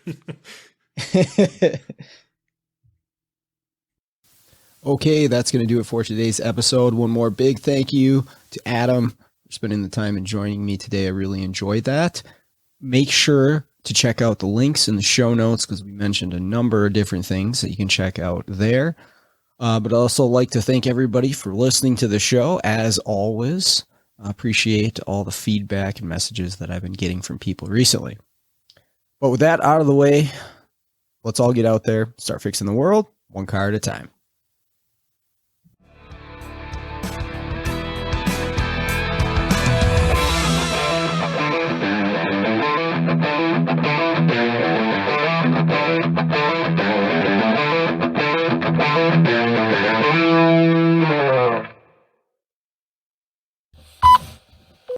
Speaker 1: Okay, that's going to do it for today's episode. One more big thank you to Adam for spending the time and joining me today. I really enjoyed that. Make sure to check out the links in the show notes, because we mentioned a number of different things that you can check out there. But I'd also like to thank everybody for listening to the show. As always, I appreciate all the feedback and messages that I've been getting from people recently. But with that out of the way, let's all get out there, start fixing the world one car at a time.